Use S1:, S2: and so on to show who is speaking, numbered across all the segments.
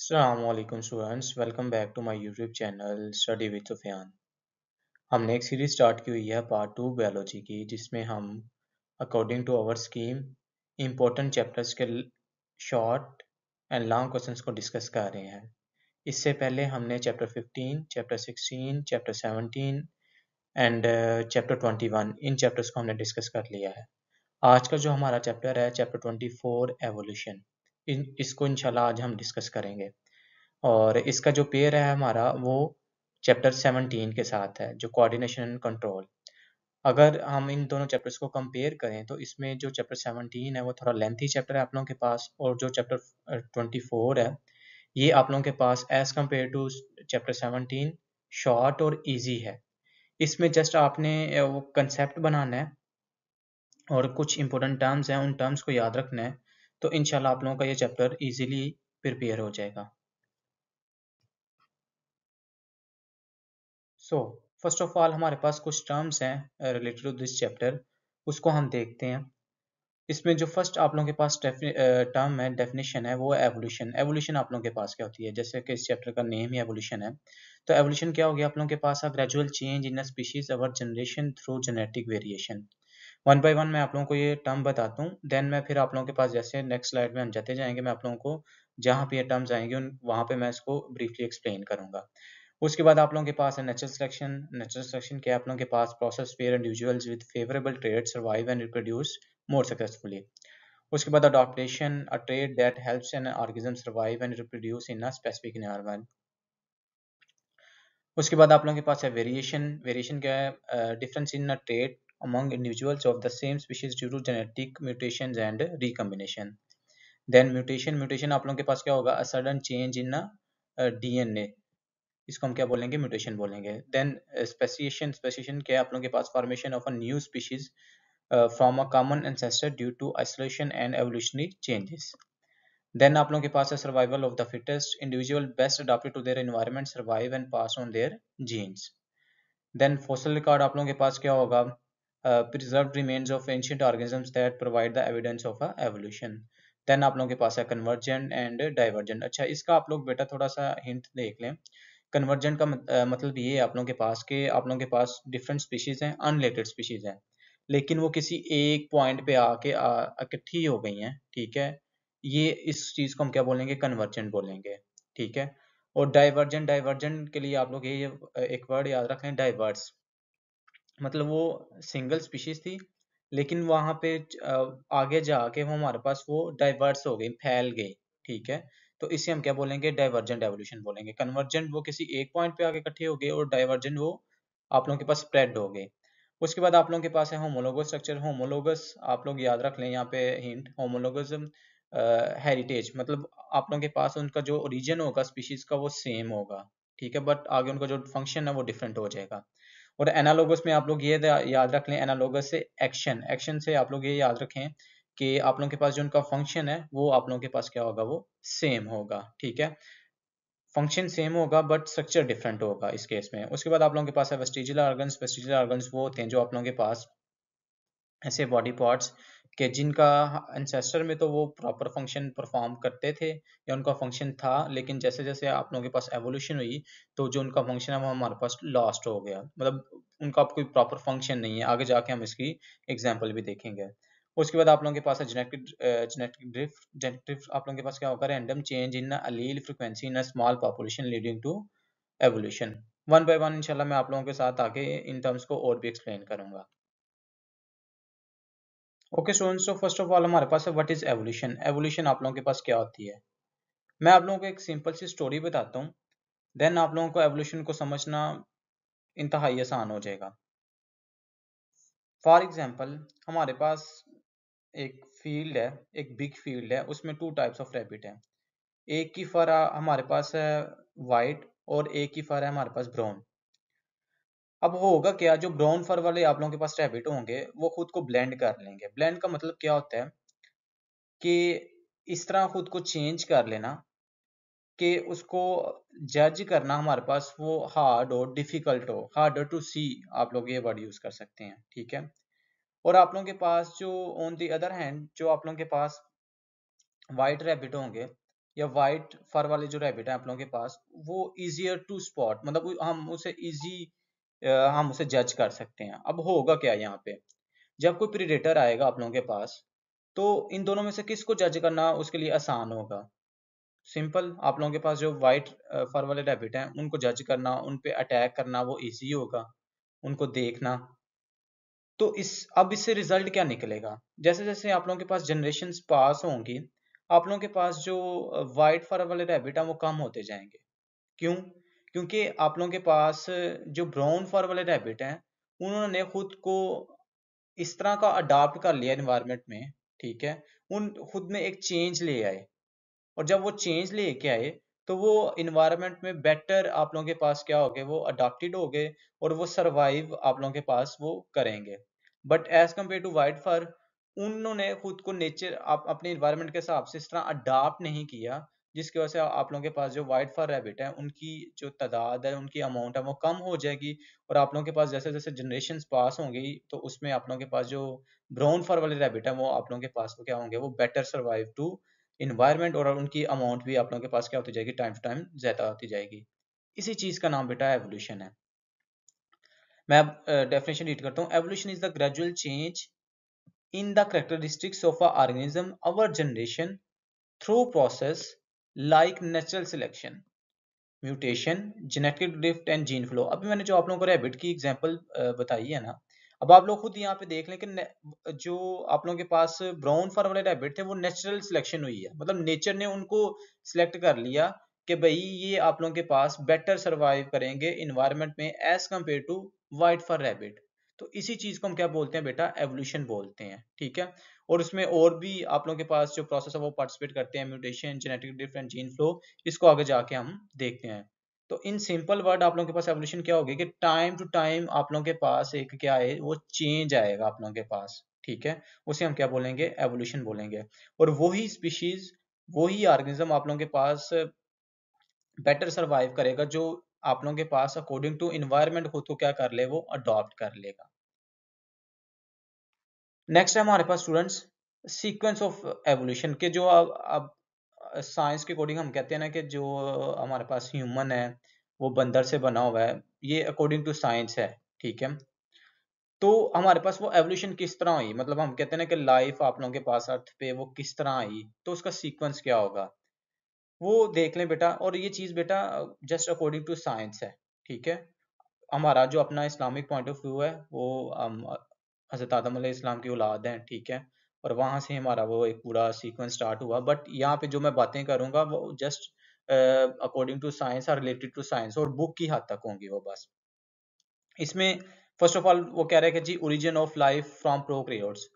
S1: Assalamualaikum students, welcome back to my YouTube channel Study with Sufyan। हमने एक series start की हुई है पार्ट 2 बायोलॉजी की, जिसमें हम according to our scheme important chapters के शॉर्ट एंड लॉन्ग क्वेश्चंस को डिस्कस कर रहे हैं। इससे पहले हमने chapter 15, chapter 16, chapter 17 and chapter 21 इन चैप्टर्स को हमने डिस्कस कर लिया है। आज का जो हमारा चैप्टर है चैप्टर 24 एवोल्यूशन, इसको इंशाल्लाह आज हम डिस्कस करेंगे। और इसका जो पेयर है हमारा वो चैप्टर 17 के साथ है, जो कोऑर्डिनेशन एंड कंट्रोल। अगर हम इन दोनों चैप्टर्स को कंपेयर करें तो इसमें जो चैप्टर 17 है वो थोड़ा लेंथी चैप्टर है आप लोगों के पास, और जो चैप्टर 24 है ये आप लोगों के पास as compared to chapter 17 short और इजी है। इसमें जस्ट आपने वो कंसेप्ट बनाना है और कुछ इंपॉर्टेंट टर्म्स हैं, उन टर्म्स को याद रखना है, तो इंशाल्लाह आप लोगों का ये चैप्टर इजीली प्रिपेयर हो जाएगा। सो फर्स्ट ऑफ ऑल हमारे पास कुछ टर्म्स हैं रिलेटेड टू दिस चैप्टर, उसको हम देखते हैं। इसमें जो फर्स्ट आप लोगों के पास टर्म है, डेफिनेशन है, वो एवोल्यूशन। एवोल्यूशन आप लोगों के पास क्या होती है, जैसे कि इस चैप्टर का नेम ही एवोल्यूशन है, तो एवोल्यूशन क्या होगी आप लोगों के पास, a gradual change in a species over generation through genetic variation. One by one मैं आप लोगों को ये टर्म बताता हूँ, देन मैं फिर आप लोगों के पास जैसे नेक्स्ट स्लाइड में हम जाते जाएंगे, मैं आप लोगों को जहाँ पे ये टर्म्स आएंगे वहाँ पे मैं इसको ब्रीफली एक्सप्लेन करूंगा। उसके बाद आप लोगों के पास है नेचुरल सिलेक्शन। नेचुरल सिलेक्शन क्या है, आप लोगों के पास process where individuals with favourable trade survive and reproduce more successfully. उसके बाद adaptation, a trade that helps an organism survive and reproduce in a specific environment. उसके बाद आप लोगों के पास है वेरिएशन। वेरिएशन क्या है, difference in a trade among individuals of the same species due to genetic mutations and recombination. Then mutation, mutation आप लोगों के पास क्या होगा, a sudden change in a DNA, इसको हम क्या बोलेंगे, म्यूटेशन बोलेंगे। देन स्पेसिएशन, स्पेसिएशन क्या है आप लोगों के पास, formation of a new species from a common ancestor due to isolation and evolutionary changes. Then आप लोगों के पास है survival of the fittest, individual best adapted to their environment survive and pass on their genes. Then fossil record आप लोगों के पास क्या होगा, preserved remains of ancient organisms that provide the evidence of a evolution. Then आप लोगों के पास है कन्वर्जेंट एंड डाइवर्जेंट। अच्छा, इसका आप लोग बेटा थोड़ा सा हिंट देख लें। कन्वर्जेंट का मतलब ये है आप लोगों के पास कि आप लोगों के पास डिफरेंट स्पीशीज हैं, अनरिलेटेड स्पीशीज हैं, लेकिन वो किसी एक पॉइंट पे आके इकट्ठी हो गई हैं, ठीक है। ये इस चीज को हम क्या बोलेंगे, कन्वर्जेंट बोलेंगे, ठीक है। और डाइवर्जेंट, डाइवर्जेंट के लिए आप लोग ये एक वर्ड याद रखें, डाइवर्स। मतलब वो सिंगल स्पीशीज थी, लेकिन वहां पे आगे जाके वो हमारे पास वो डाइवर्स हो गई, फैल गई, ठीक है। तो इसे हम क्या बोलेंगे, डाइवर्जेंट एवोल्यूशन बोलेंगे। कन्वर्जेंट वो किसी एक पॉइंट पे आके इकट्ठे हो गए, और डाइवर्जेंट वो आप लोगों के पास स्प्रेड हो गए। उसके बाद आप लोगों के पास है होमोलोगस स्ट्रक्चर। होमोलोगस आप लोग याद रख लें, यहाँ पे हिंट, होमोलोगस हेरिटेज, मतलब आप लोगों के पास उनका जो ओरिजिन होगा स्पीशीज का वो सेम होगा, ठीक है, बट आगे उनका जो फंक्शन है वो डिफरेंट हो जाएगा। और एनालोगस में आप लोग ये याद रख लें, एनालोगस से एक्शन, एक्शन से आप लोग ये याद रखें कि आप लोगों के पास जो उनका फंक्शन है वो आप लोगों के पास क्या होगा, वो सेम होगा, ठीक है। फंक्शन सेम होगा बट स्ट्रक्चर डिफरेंट होगा इस केस में। उसके बाद आप लोगों के पास है वेस्टिजियल ऑर्गन्स। वेस्टिजियल ऑर्गन्स वो होते हैं जो आप लोगों के पास ऐसे बॉडी पार्ट्स के जिनका एंसेस्टर में तो वो प्रॉपर फंक्शन परफॉर्म करते थे या उनका फंक्शन था, लेकिन जैसे जैसे आप लोगों के पास एवोल्यूशन हुई तो जो उनका फंक्शन है वो हमारे पास लॉस्ट हो गया, मतलब उनका अब कोई प्रॉपर फंक्शन नहीं है। आगे जाके हम इसकी एग्जाम्पल भी देखेंगे। उसके बाद आप लोगों के पास है genetic genetic drift. Genetic drift आप लोगों के पास क्या होगा, random change in allele frequency in a small population leading to evolution. One by one इंशाल्लाह मैं आप लोगों के साथ आगे इन टर्म्स को और भी एक्सप्लेन करूंगा। ओके स्टूडेंट्स, तो फर्स्ट ऑफ ऑल हमारे पास है व्हाट इज एवोल्यूशन। एवोल्यूशन आप लोगों के पास क्या होती है, मैं आप लोगों को एक सिंपल सी स्टोरी बताता हूँ, देन आप लोगों को एवोल्यूशन को समझना इंतहाई आसान हो जाएगा। फॉर एग्जांपल हमारे पास एक फील्ड है, एक बिग फील्ड है, उसमें टू टाइप्स ऑफ रैबिट है। एक की फर हमारे पास है वाइट, और एक की फर है हमारे पास ब्राउन। अब होगा क्या, जो ब्राउन फर वाले आप लोगों के पास रैबिट होंगे वो खुद को ब्लेंड कर लेंगे। ब्लेंड का मतलब क्या होता है कि इस तरह खुद को चेंज कर लेना कि उसको जज करना हमारे पास वो हार्ड और डिफिकल्ट हो, हार्डर टू सी, आप लोग ये वर्ड यूज कर सकते हैं, ठीक है। और आप लोगों के पास जो ऑन दी अदर हैंड जो आप लोगों के पास वाइट रैबिट होंगे या वाइट फर वाले जो रैबिट हैं आप लोगों के पास, वो इजियर टू स्पॉट, मतलब हम उसे हम उसे जज कर सकते हैं। अब होगा क्या यहाँ पे, जब कोई प्रीडेटर आएगा आप लोगों के पास, तो इन दोनों में से किसको जज करना उसके लिए आसान होगा? सिंपल, आप लोगों के पास जो वाइट फर वाले रैबिट हैं उनको जज करना, उन पे अटैक करना वो इजी होगा, उनको देखना। तो अब इससे रिजल्ट क्या निकलेगा? जैसे जैसे आप लोगों के पास जनरेशन्स पास होंगी, आप लोगों के पास जो वाइट फर वाले रैबिट हैं वो कम होते जाएंगे। क्यों? क्योंकि आप लोगों के पास जो ब्राउन फर वाले रैबिट हैं, उन्होंने खुद को इस तरह का अडाप्ट कर लिया एनवायरनमेंट में, ठीक है, उन खुद में एक चेंज ले आए, और जब वो चेंज लेके आए तो वो इन्वायरमेंट में बेटर आप लोगों के पास क्या हो गए, वो अडाप्टेड हो गए, और वो सरवाइव आप लोगों के पास वो करेंगे। But as compared to white fur, उन्होंने खुद को नेचर अपने इन्वायरमेंट के हिसाब से इस तरह अडाप्ट नहीं किया, जिसकी वजह से आप लोगों के पास जो वाइट फर रैबिट है उनकी जो तादाद है, उनकी अमाउंट है वो कम हो जाएगी। और आप लोगों के पास जैसे जैसे जनरेशन पास होंगी, तो उसमें आप लोगों के पास जो ब्राउन फर वाले रैबिट है वो आप लोगों के पास वो क्या होंगे, वो बेटर सर्वाइव टू इन्वायरमेंट, और उनकी अमाउंट भी आप लोगों के पास क्या होती जाएगी, टाइम टू टाइम ज्यादा होती जाएगी। इसी चीज का नाम बेटा एवोल्यूशन है। मैं अब डेफिनेशन रीड करता हूँ। Evolution is the gradual change in the characteristics of a organism our generation through process like natural selection, mutation, genetic drift and gene flow. अभी मैंने जो आप लोगों को रैबिट की एग्जांपल बताई है ना, अब आप लोग खुद यहाँ पे देख लें कि जो आप लोगों के पास ब्राउन फर वाले रैबिट थे वो नेचुरल सिलेक्शन हुई है, मतलब नेचर ने उनको सिलेक्ट कर लिया कि भाई ये आप लोगों के पास बेटर सरवाइव करेंगे इन्वायरमेंट में as compared to white fur rabbit. तो इसी चीज को हम क्या बोलते हैं बेटा, एवोल्यूशन बोलते हैं, ठीक है। और उसमें और भी आप लोगों के पास जो प्रोसेस है वो पार्टिसिपेट करते हैं, mutation, genetic drift and gene flow. इसको आगे जाके हम देखते हैं। तो इन सिंपल वर्ड आप लोगों के पास एवोल्यूशन क्या होगी कि टाइम टू टाइम आप लोगों के पास एक क्या है, वो चेंज आएगा आप लोगों के पास, ठीक है। उसे हम क्या बोलेंगे, एवोल्यूशन बोलेंगे। और वही स्पीशीज, वही ऑर्गेनिज्म आप लोगों के पास बेटर सरवाइव करेगा, जो आप लोगों के पास अकॉर्डिंग टू इन्वायरमेंट खुद को क्या कर ले, वो अडॉप्ट कर लेगा। नेक्स्ट है हमारे पास स्टूडेंट्स सीक्वेंस ऑफ एवोल्यूशन के, जो अब साइंस के अकॉर्डिंग हम कहते हैं ना कि जो हमारे पास ह्यूमन है वो बंदर से बना हुआ है, ये अकॉर्डिंग टू साइंस है, ठीक है। तो हमारे पास वो एवोल्यूशन किस तरह हुई, मतलब हम कहते हैं ना कि लाइफ आप लोगों के पास अर्थ पे वो किस तरह आई, तो उसका सीक्वेंस क्या होगा वो देख लें बेटा। और ये चीज बेटा जस्ट अकॉर्डिंग टू साइंस है, ठीक है। हमारा जो अपना इस्लामिक पॉइंट ऑफ व्यू है वो हजरत आदम अलैहिस्सलाम की औलाद हैं, ठीक है। और वहां से हमारा वो एक पूरा सीक्वेंस स्टार्ट हुआ। बट यहाँ पे जो मैं बातें करूंगा वो जस्ट अकॉर्डिंग टू साइंस और रिलेटेड टू साइंस, और बुक की हद तक होंगी वो बस। इसमें फर्स्ट ऑफ ऑल वो कह रहे हैं कि जी origin of life from prokaryotes.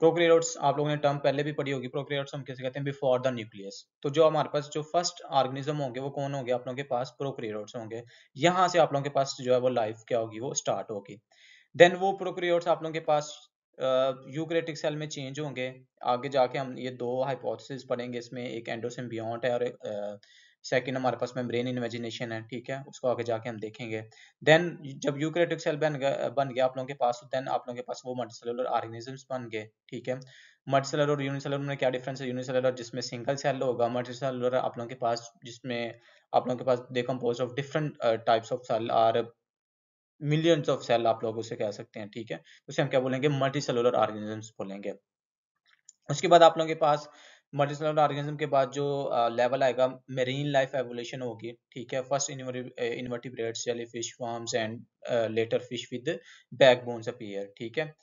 S1: Prokaryotes आप लोगों ने टर्म पहले भी पढ़ी होगी, प्रोकैरियोट्स हम कैसे कहते हैं, बिफोर द न्यूक्लियस। तो जो हमारे पास जो फर्स्ट ऑर्गेनिज्म होंगे वो कौन होंगे, आप लोगों के पास प्रोकैरियोट्स होंगे। यहाँ से आप लोगों के पास जो है वो लाइफ क्या होगी, वो स्टार्ट होगी। देन वो प्रोकैरियोट्स आप लोगों के पास यूकैरियोटिक सेल में चेंज होंगे। आगे जाके हम ये दो हाइपोथेसिस पढ़ेंगे इसमें, एक एंडोसिम्बियोट है और सेकंड हमारे पास मेम्ब्रेन इन्वेजिनेशन है, ठीक है। उसको आगे जाके हम देखेंगे। देन जब यूकैरियोटिक सेल बन गया आप लोगों के पास, देन आप लोगों के पास वो मल्टीसेलुलर ऑर्गेनिजम्स बन गए, ठीक है। मल्टीसेलुलर और यूनिसेलुलर में क्या डिफरेंस है, यूनिसेलुलर जिसमें सिंगल सेल होगा, मल्टीसेलुलर आप लोगों के पास जिसमें आप लोगों के पास decompose of different types of cell और मिलियंस ऑफ सेल आप लोग उसे कह सकते हैं, ठीक है। उसे हम क्या बोलेंगे, मल्टी सेलुलर ऑर्गेनिजम्स बोलेंगे। उसके बाद आप लोगों के पास मल्टी सेलुलर ऑर्गेनिज्म के बाद जो लेवल आएगा, मेरीन लाइफ एवोल्यूशन होगी, ठीक है। First invertebrates, jellyfish, worms and later fish with backbones appear, ठीक है।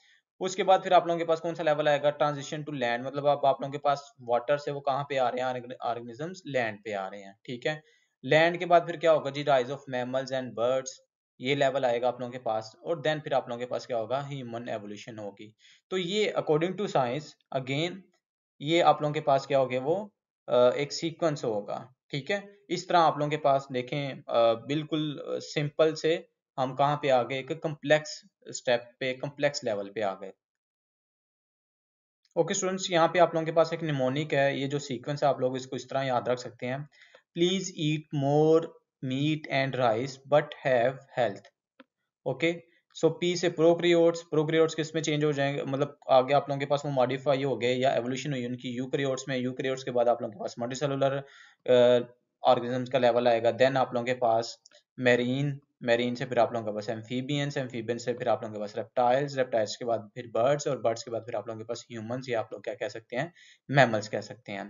S1: उसके बाद फिर आप लोगों के पास कौन सा लेवल आएगा, ट्रांजिशन टू लैंड, मतलब अब आप लोगों के पास वाटर से वो कहाँ पे आ रहे हैं, ऑर्गेनिजम्स लैंड पे आ रहे हैं, ठीक है। लैंड के बाद फिर क्या होगा जी, rise of mammals and birds, ये लेवल आएगा आप लोगों के पास। और देन फिर आप लोगों के पास क्या होगा, ह्यूमन एवोल्यूशन होगी। तो ये अकॉर्डिंग टू साइंस अगेन, ये आप लोगों के पास क्या होगा, वो एक सीक्वेंस होगा, ठीक है। इस तरह आप लोगों के पास देखें बिल्कुल सिंपल से हम कहाँ पे आ गए, एक कम्प्लेक्स स्टेप पे, कम्प्लेक्स लेवल पे आ गए। ओके स्टूडेंट्स, यहाँ पे आप लोगों के पास एक निमोनिक है, ये जो सीक्वेंस है आप लोग इसको इस तरह याद रख सकते हैं। Please eat more meat and rice but have health. Okay, so P से प्रोकैरियोट्स, प्रोकैरियोट्स किस में चेंज हो जाएंगे, मतलब आगे आप लोगों के पास वो मॉडिफाई हो गए या एवोल्यूशन हुई उनकी यूकैरियोट्स में, यूकैरियोट्स के बाद आप लोगों के पास मल्टीसेलुलर ऑर्गेनिजम्स का लेवल आएगा। देन आप लोगों के पास मेरीन, मेरीन से फिर आप लोगों के पास एम्फीबियंस, एम्फीबियंस से फिर आप लोगों के पास रेप्टाइल्स, रेप्टाइल्स के बाद फिर बर्ड्स, और बर्ड्स के बाद फिर आप लोगों के पास ह्यूमंस, या आप लोग क्या कह सकते हैं, मैमल्स कह सकते हैं।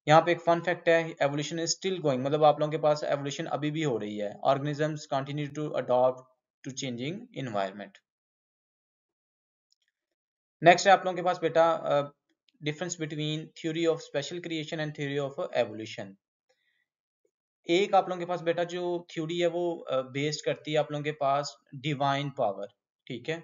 S1: यहाँ पे एक फन फैक्ट है, एवोल्यूशन इज स्टिल गोइंग, मतलब आप लोगों के पास एवोल्यूशन अभी भी हो रही है। Organisms continue to adopt to changing environment. Next है आप लोगों के पास बेटा difference between theory of special creation and theory of evolution. एक आप लोगों के पास बेटा जो थ्योरी है वो बेस्ड करती है आप लोगों के पास डिवाइन पावर, ठीक है,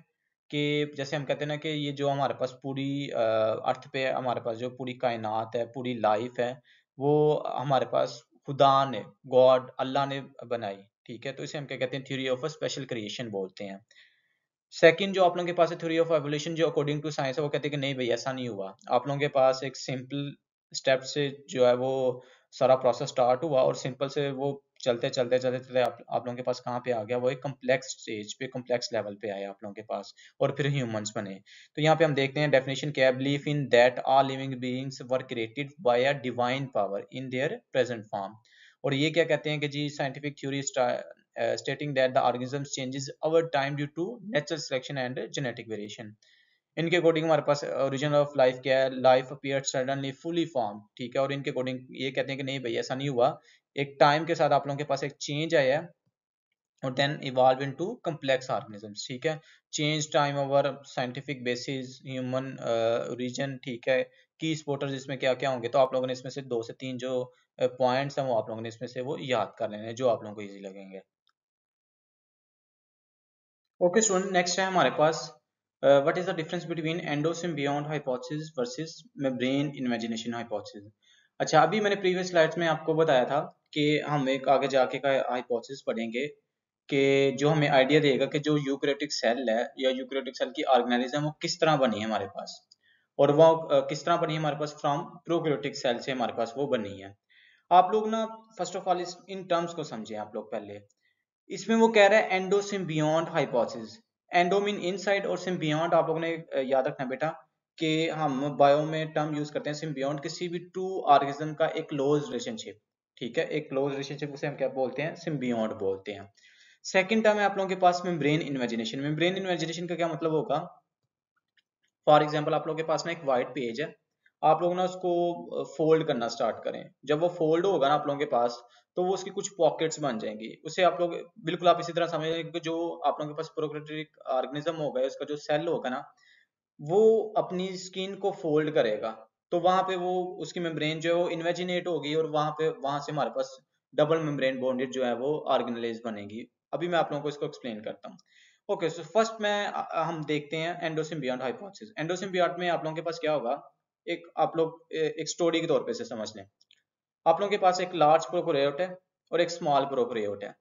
S1: कि जैसे हम कहते हैं ना कि ये जो हमारे पास पूरी अर्थ पे हमारे पास जो पूरी कायनात है, पूरी लाइफ है, वो हमारे पास खुदा ने, गॉड, अल्लाह ने बनाई, ठीक है, तो इसे हम क्या कहते हैं, थ्योरी ऑफ स्पेशल क्रिएशन बोलते हैं। सेकंड जो आप लोगों के पास है थ्योरी ऑफ एवोल्यूशन, जो अकॉर्डिंग टू साइंस है, वो कहते हैं कि नहीं भाई ऐसा नहीं हुआ। आप लोगों के पास एक सिंपल स्टेप से जो है वो सारा प्रोसेस स्टार्ट हुआ, और सिंपल से वो चलते चलते चलते चलते आप लोगों के पास कहाँ पे आ गया, वो एक कम्प्लेक्स स्टेज पे, कम्प्लेक्स लेवल पे आया आप लोगों के पास, और फिर ह्यूमंस बने। तो यहाँ पे हम देखते हैं डेफिनेशन क्या है, belief in that all living beings were created by a divine power in their present form. और ये क्या कहते हैं कि जी scientific theory stating that the organism changes over time due to natural selection and genetic variation। इनके according हमारे पास origin of life क्या है, life appeared suddenly fully form, ठीक है, और इनके अकॉर्डिंग ये कहते हैं कि नहीं भाई ऐसा नहीं हुआ, एक टाइम के साथ आप लोगों के पास एक चेंज आया है, और then evolve into complex organisms, ठीक है। Change time over scientific basis, human origin, ठीक है, की स्पॉटर्स इसमें क्या क्या होंगे, तो आप लोगों ने इसमें से 2 से 3 जो पॉइंट्स हैं वो आप लोगों ने इसमें से वो याद कर लेने हैं, जो आप लोगों को इजी लगेंगे। ओके स्टूडेंट, नेक्स्ट है हमारे पास what is the difference between endosymbiont hypothesis versus membrane imagination hypothesis. अच्छा, अभी मैंने प्रीवियस स्लाइड्स में आपको बताया था कि हम एक आगे जाके का हाइपोथेसिस पढ़ेंगे कि जो हमें आइडिया देगा कि जो यूकैरियोटिक सेल है या यूकैरियोटिक सेल की ऑर्गेनाइज्म वो किस तरह बनी है हमारे पास, और वो किस तरह बनी है हमारे पास फ्रॉम प्रोकैरियोटिक सेल से हमारे पास वो बनी है। आप लोग ना फर्स्ट ऑफ ऑल इस इन टर्म्स को समझे आप लोग पहले। इसमें वो कह रहा है एंडोसिम्बियोंट हाइपोथेसिस। एंडो मीन इनसाइड, और सिम्बियोंट आप लोगों ने याद रखना बेटा कि हम बायो में टर्म यूज करते हैं सिम्बियोंट, किसी भी टू ऑर्गेनिज्म का एक क्लोज रिलेशनशिप, ठीक है, एक क्लोज रिलेशनशिप उसे हम क्या बोलते हैं, सिम्बियोंट बोलते हैं। सेकंड टर्म है आप लोगों के पास मेम्ब्रेन इन्वेजिनेशन। मेम्ब्रेन इन्वेजिनेशन का क्या मतलब होगा, फॉर एग्जाम्पल आप लोगों के पास ना एक वाइट पेज है, आप लोग ना उसको फोल्ड करना स्टार्ट करें, जब वो फोल्ड होगा ना आप लोगों के पास, तो वो उसकी कुछ पॉकेट्स बन जाएंगी, उसे आप लोग बिल्कुल आप इसी तरह समझेंगे कि जो आप लोगों के पास प्रोकैरियोटिक ऑर्गेनिज्म होगा, उसका जो सेल होगा ना, वो अपनी स्किन को फोल्ड करेगा, तो वहां पे वो उसकी मेम्ब्रेन जो है वो इन्वेजिनेट होगी, और वहां से हमारे पास डबल मेम्ब्रेन बॉन्डेड जो है वो ऑर्गेनेज बनेगी। अभी मैं आप लोगों को इसको एक्सप्लेन करता हूँ। ओके, सो फर्स्ट में हम देखते हैं एंडोसिम्बियोंट हाइपोथेसिस। एंडोसिम्बियोंट में आप लोगों के पास क्या होगा, एक आप लोग एक स्टोरी के तौर पे से समझ लें। आप लोगों के पास एक लार्ज प्रोकैरियोट है और एक स्मॉल प्रोकैरियोट है।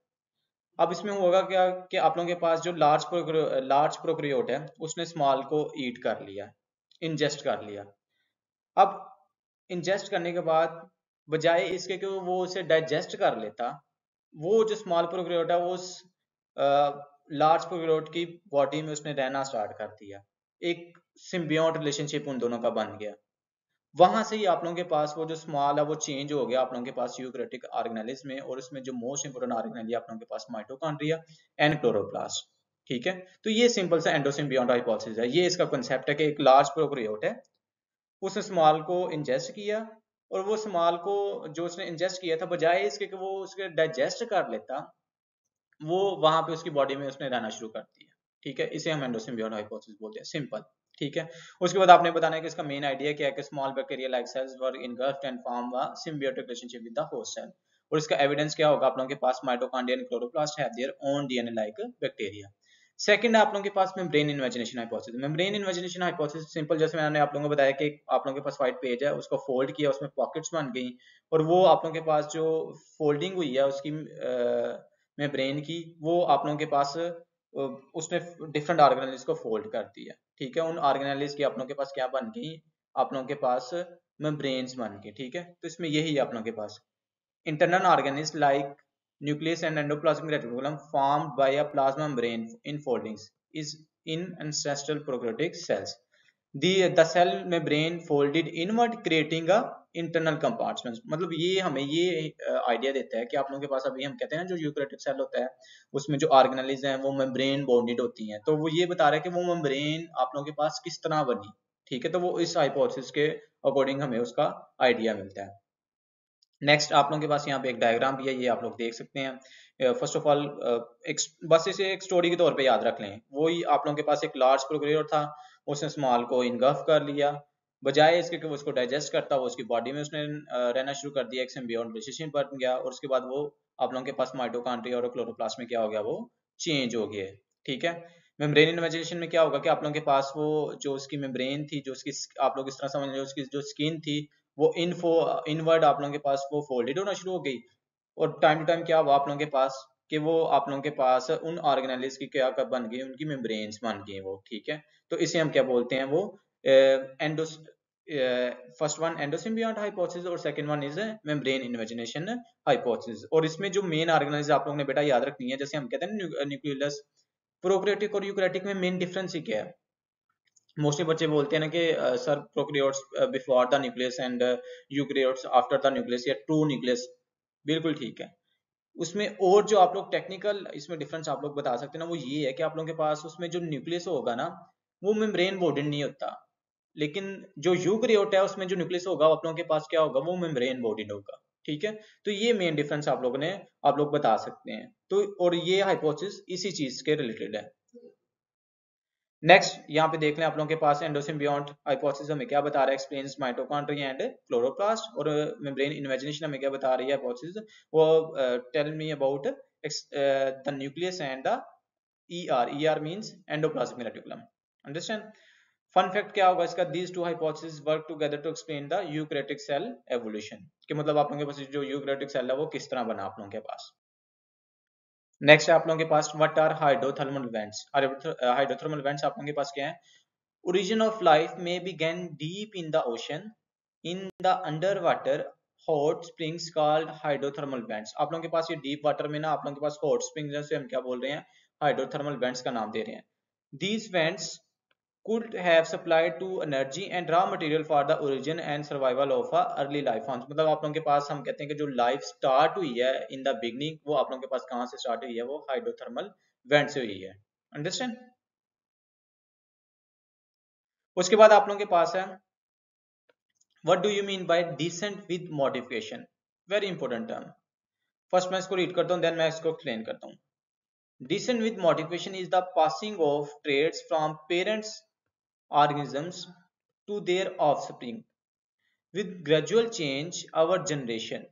S1: अब इसमें होगा क्या कि आप लोगों के पास जो लार्ज प्रोकैरियोट है उसने स्मॉल को ईट कर लिया, इंजेस्ट कर लिया। अब इंजेस्ट करने के बाद बजाय इसके कि वो उसे डाइजेस्ट कर लेता, वो जो स्मॉल प्रोकैरियोट है वो उस लार्ज प्रोकैरियोट की बॉडी में उसने रहना स्टार्ट कर दिया, एक सिम्बियोट रिलेशनशिप उन दोनों का बन गया। वहां से ही आप लोगों के पास वो जो स्मॉल है वो चेंज हो गया आप लोगों के पास यूकैरियोटिक ऑर्गेनेलिज में, और उसमें जो मोस्ट इंपोर्टेंट ऑर्गेनेल आप लोगों के पास माइटोकॉन्ड्रिया एंड क्लोरोप्लास्ट, ठीक है। तो ये सिंपल सा एंडोसिम्बियोंट हाइपोथेसिस है, ये इसका कांसेप्ट है कि एक लार्ज प्रोकैरियोट है, उस स्मॉल को इंजेस्ट किया, और वो स्मॉल को जो उसने इंजेस्ट किया था बजाय इसके कि वो उसके डाइजेस्ट कर लेता, वो वहां पे उसकी बॉडी में उसने रहना शुरू कर दिया, ठीक है, इसे हम एंडोसिम्बियोट हाइपोथेसिस बोलते हैं, सिंपल, ठीक है। उसके बाद आपने बताना है कि इसका मेन आइडिया क्या है कि small bacteria like cells were engulfed and form a symbiotic relationship with the host cell. और इसका एविडेंस क्या होगा, आप लोगों के पास mitochondria and chloroplast have their own DNA like bacteria. Second आप लोगों के पास membrane invagination hypothesis. Membrane invagination hypothesis simple, जैसे मैंने आप लोगों को बताया कि आप लोगों के पास व्हाइट पेज है, उसको फोल्ड किया, उसमें पॉकेट्स बन गई, और वो आप लोगों के पास जो फोल्डिंग हुई है उसकी में ब्रेन की, वो आप लोगों के पास उसने डिफरेंट ऑर्गेनेल्स को फोल्ड कर दिया, ठीक है। उन ऑर्गेनेल्स की आप लोगों के पास क्या बन गई, आप लोगों के पास मेम्ब्रेन्स बन गई, ठीक है। तो इसमें यही है आप लोगों के पास internal organelles like nucleus and endoplasmic reticulum formed by a plasma membrane in foldings. is in ancestral prokaryotic cells. The cell membrane folded inward creating a internal compartment. मतलब ये हमें ये आइडिया देता है कि आप लोगों के पास अभी हम कहते हैं ना जो यूकेरियोटिक सेल होता है उसमें जो ऑर्गेनेल्स हैं वो मेम्ब्रेन बॉन्डेड होती हैं, तो वो ये बता रहा है कि वो मेम्ब्रेन आप लोगों के पास किस तरह बनी। ठीक है, तो वो इस हाइपोथेसिस के अकॉर्डिंग हमें उसका आइडिया मिलता है। नेक्स्ट आप लोगों के पास यहाँ पे एक डायग्राम भी है, ये आप लोग देख सकते हैं। फर्स्ट ऑफ ऑल एक बस इसे एक स्टोरी के तौर पे याद रख लें। वही आप लोगों के पास एक लार्ज प्रोक्रिएटर था, उसने स्मॉल को इनगल्फ कर लिया, बजाय इसके कि वो उसको डाइजेस्ट करता वो उसकी बॉडी में उसने रहना शुरू कर दिया, एक सिम्बियोट रिलेशनशिप बन गया और उसके बाद वो आप लोगों के पास माइटोकॉन्ड्रिया और क्लोरोप्लास्ट में क्या हो गया, वो चेंज हो गया। ठीक है, मेम्ब्रेन इन्वेजिनेशन में क्या होगा कि आप लोगों के पास वो जो उसकी मेम्ब्रेन थी, जो उसकी आप लोग इस तरह समझ लो उसकी जो स्किन थी वो इनवर्ड आप लोगों के पास वो फोल्डेड होना शुरू हो गई, और टाइम टू टाइम क्या हुआ आप लोगों के पास कि वो आप लोगों के पास उन ऑर्गेनेल्स की क्या कब बन गई, उनकी मेम्ब्रेन्स बन गई वो। ठीक है, तो इसे हम क्या बोलते हैं, वो एंडोस फर्स्ट वन एंडोसिम्बियंट हाइपोथेसिस और second one is membrane invagination hypothesis. और इसमें जो मेन ऑर्गेनेल्स आप लोगों ने बेटा याद रखनी है, जैसे हम कहते हैं न्यूक्लियस, प्रोकैरियोटिक और यूकैरियोटिक में मेन डिफरेंस ही क्या है। मोस्टली बच्चे बोलते हैं ना कि sir prokaryotes before the nucleus and eukaryotes after the nucleus या ट्रू न्यूक्लियस। बिल्कुल ठीक है, उसमें और जो आप लोग टेक्निकल इसमें डिफरेंस आप लोग बता सकते हैं ना, वो ये है कि आप लोगों के पास उसमें जो न्यूक्लियस होगा ना वो मेम्ब्रेन बॉर्डन नहीं होता, लेकिन जो यूकैरियोट है उसमें जो न्यूक्लियस होगा आप लोगों के पास क्या होगा, वो मेम्ब्रेन बॉर्डन होगा। ठीक है, तो ये मेन डिफरेंस आप लोगों ने आप लोग बता सकते हैं। तो और ये हाइपोथेसिस इसी चीज के रिलेटेड है। नेक्स्ट यहाँ पे देख लें आप लोगों के पास एंडोसिम्बियंट हाइपोथेसिस हमें क्या बता रहा है, एक्सप्लेन्स माइटोकॉन्ड्रिया एंड क्लोरोप्लास्ट, और मेम्ब्रेन इन्वेजिनेशन हमें क्या बता रही है हाइपोथेसिस, वो tell me about the nucleus and the ER means endoplasmic reticulum. Understand. Fun fact क्या होगा इसका, these two hypothesis work together to explain the eukaryotic cell evolution, कि मतलब आप लोगों के पास जो यूकैरियोटिक सेल है वो किस तरह बना आप लोगों के पास। नेक्स्ट है आप लोगों के पास what are hydrothermal vents. Hydrothermal vents आप लोगों के पास क्या है, origin of life may begin deep in the ocean in the underwater hot springs called hydrothermal vents। आप लोगों के पास ये डीप वाटर में ना आप लोगों के पास हॉट स्प्रिंग्स जैसे हम क्या बोल रहे हैं, हाइड्रोथर्मल वेंट्स का नाम दे रहे हैं। these vents could have supplied to energy and raw material for the origin and survival of a early life forms। मतलब आप लोगों के पास हम कहते हैं कि जो लाइफ स्टार्ट हुई है इन द बिगनिंग, वो आप लोगों के पास कहाँ से स्टार्ट हुई है, वो हाइड्रोथर्मल वेंट से हुई है। अंडरस्टैंड। उसके बाद आप लोगों के पास है what do you mean by decent with modification. Very important term. First मैं इसको रीड करता हूँ, देन मैं इसको एक्सप्लेन करता हूँ। Descent with modification is the passing of traits from parents organisms to their offspring with gradual change our generation।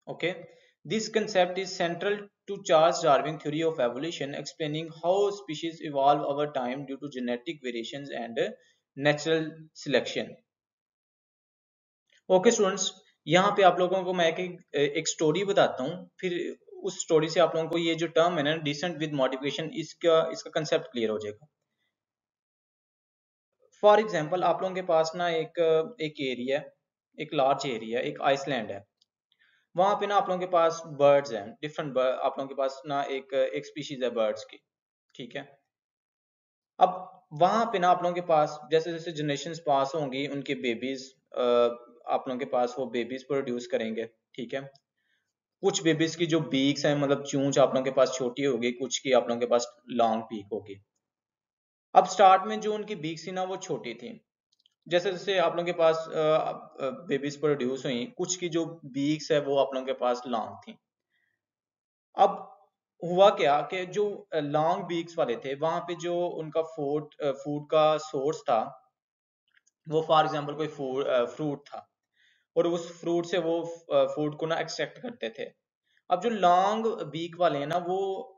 S1: okay, this concept is central to Charles Darwin theory of evolution, explaining how species evolve over time due to genetic variations and natural selection। Okay students, यहाँ पे आप लोगों को मैं एक story बताता हूँ, फिर उस स्टोरी से आप लोगों को ये जो टर्म है ना डिसेंट विद मॉडिफिकेशन, इसका इसका कंसेप्ट क्लियर हो जाएगा। फॉर एग्जांपल आप लोगों के पास ना एक एरिया, एक लार्ज एरिया, एक आइसलैंड है, वहां पे ना आप लोगों के पास बर्ड्स हैं, डिफरेंट आप लोगों के पास ना एक स्पीशीज है बर्ड्स की। ठीक है, अब वहां पे ना आप लोगों के पास जैसे जैसे जनरेशन पास होंगी उनके बेबीज आप लोगों के पास वो बेबीज प्रोड्यूस करेंगे। ठीक है, कुछ बेबीज की जो बीक्स हैं मतलब चूंच आप लोगों के पास छोटी होगी, कुछ की आप लोगों के पास लॉन्ग बीक होगी। अब स्टार्ट में जो उनकी बीक्स थी ना वो छोटी थी, जैसे जैसे आप लोगों के पास बेबीज प्रोड्यूस हुई, कुछ की जो बीक्स है वो आप लोगों के पास लॉन्ग थी। अब हुआ क्या कि जो लॉन्ग बीक्स वाले थे वहां पे जो उनका फूड का सोर्स था वो फॉर एग्जांपल कोई फ्रूट था, और उस फ्रूट से वो फूड को ना एक्सट्रैक्ट करते थे। अब जो लॉन्ग बीक वाले हैं ना वो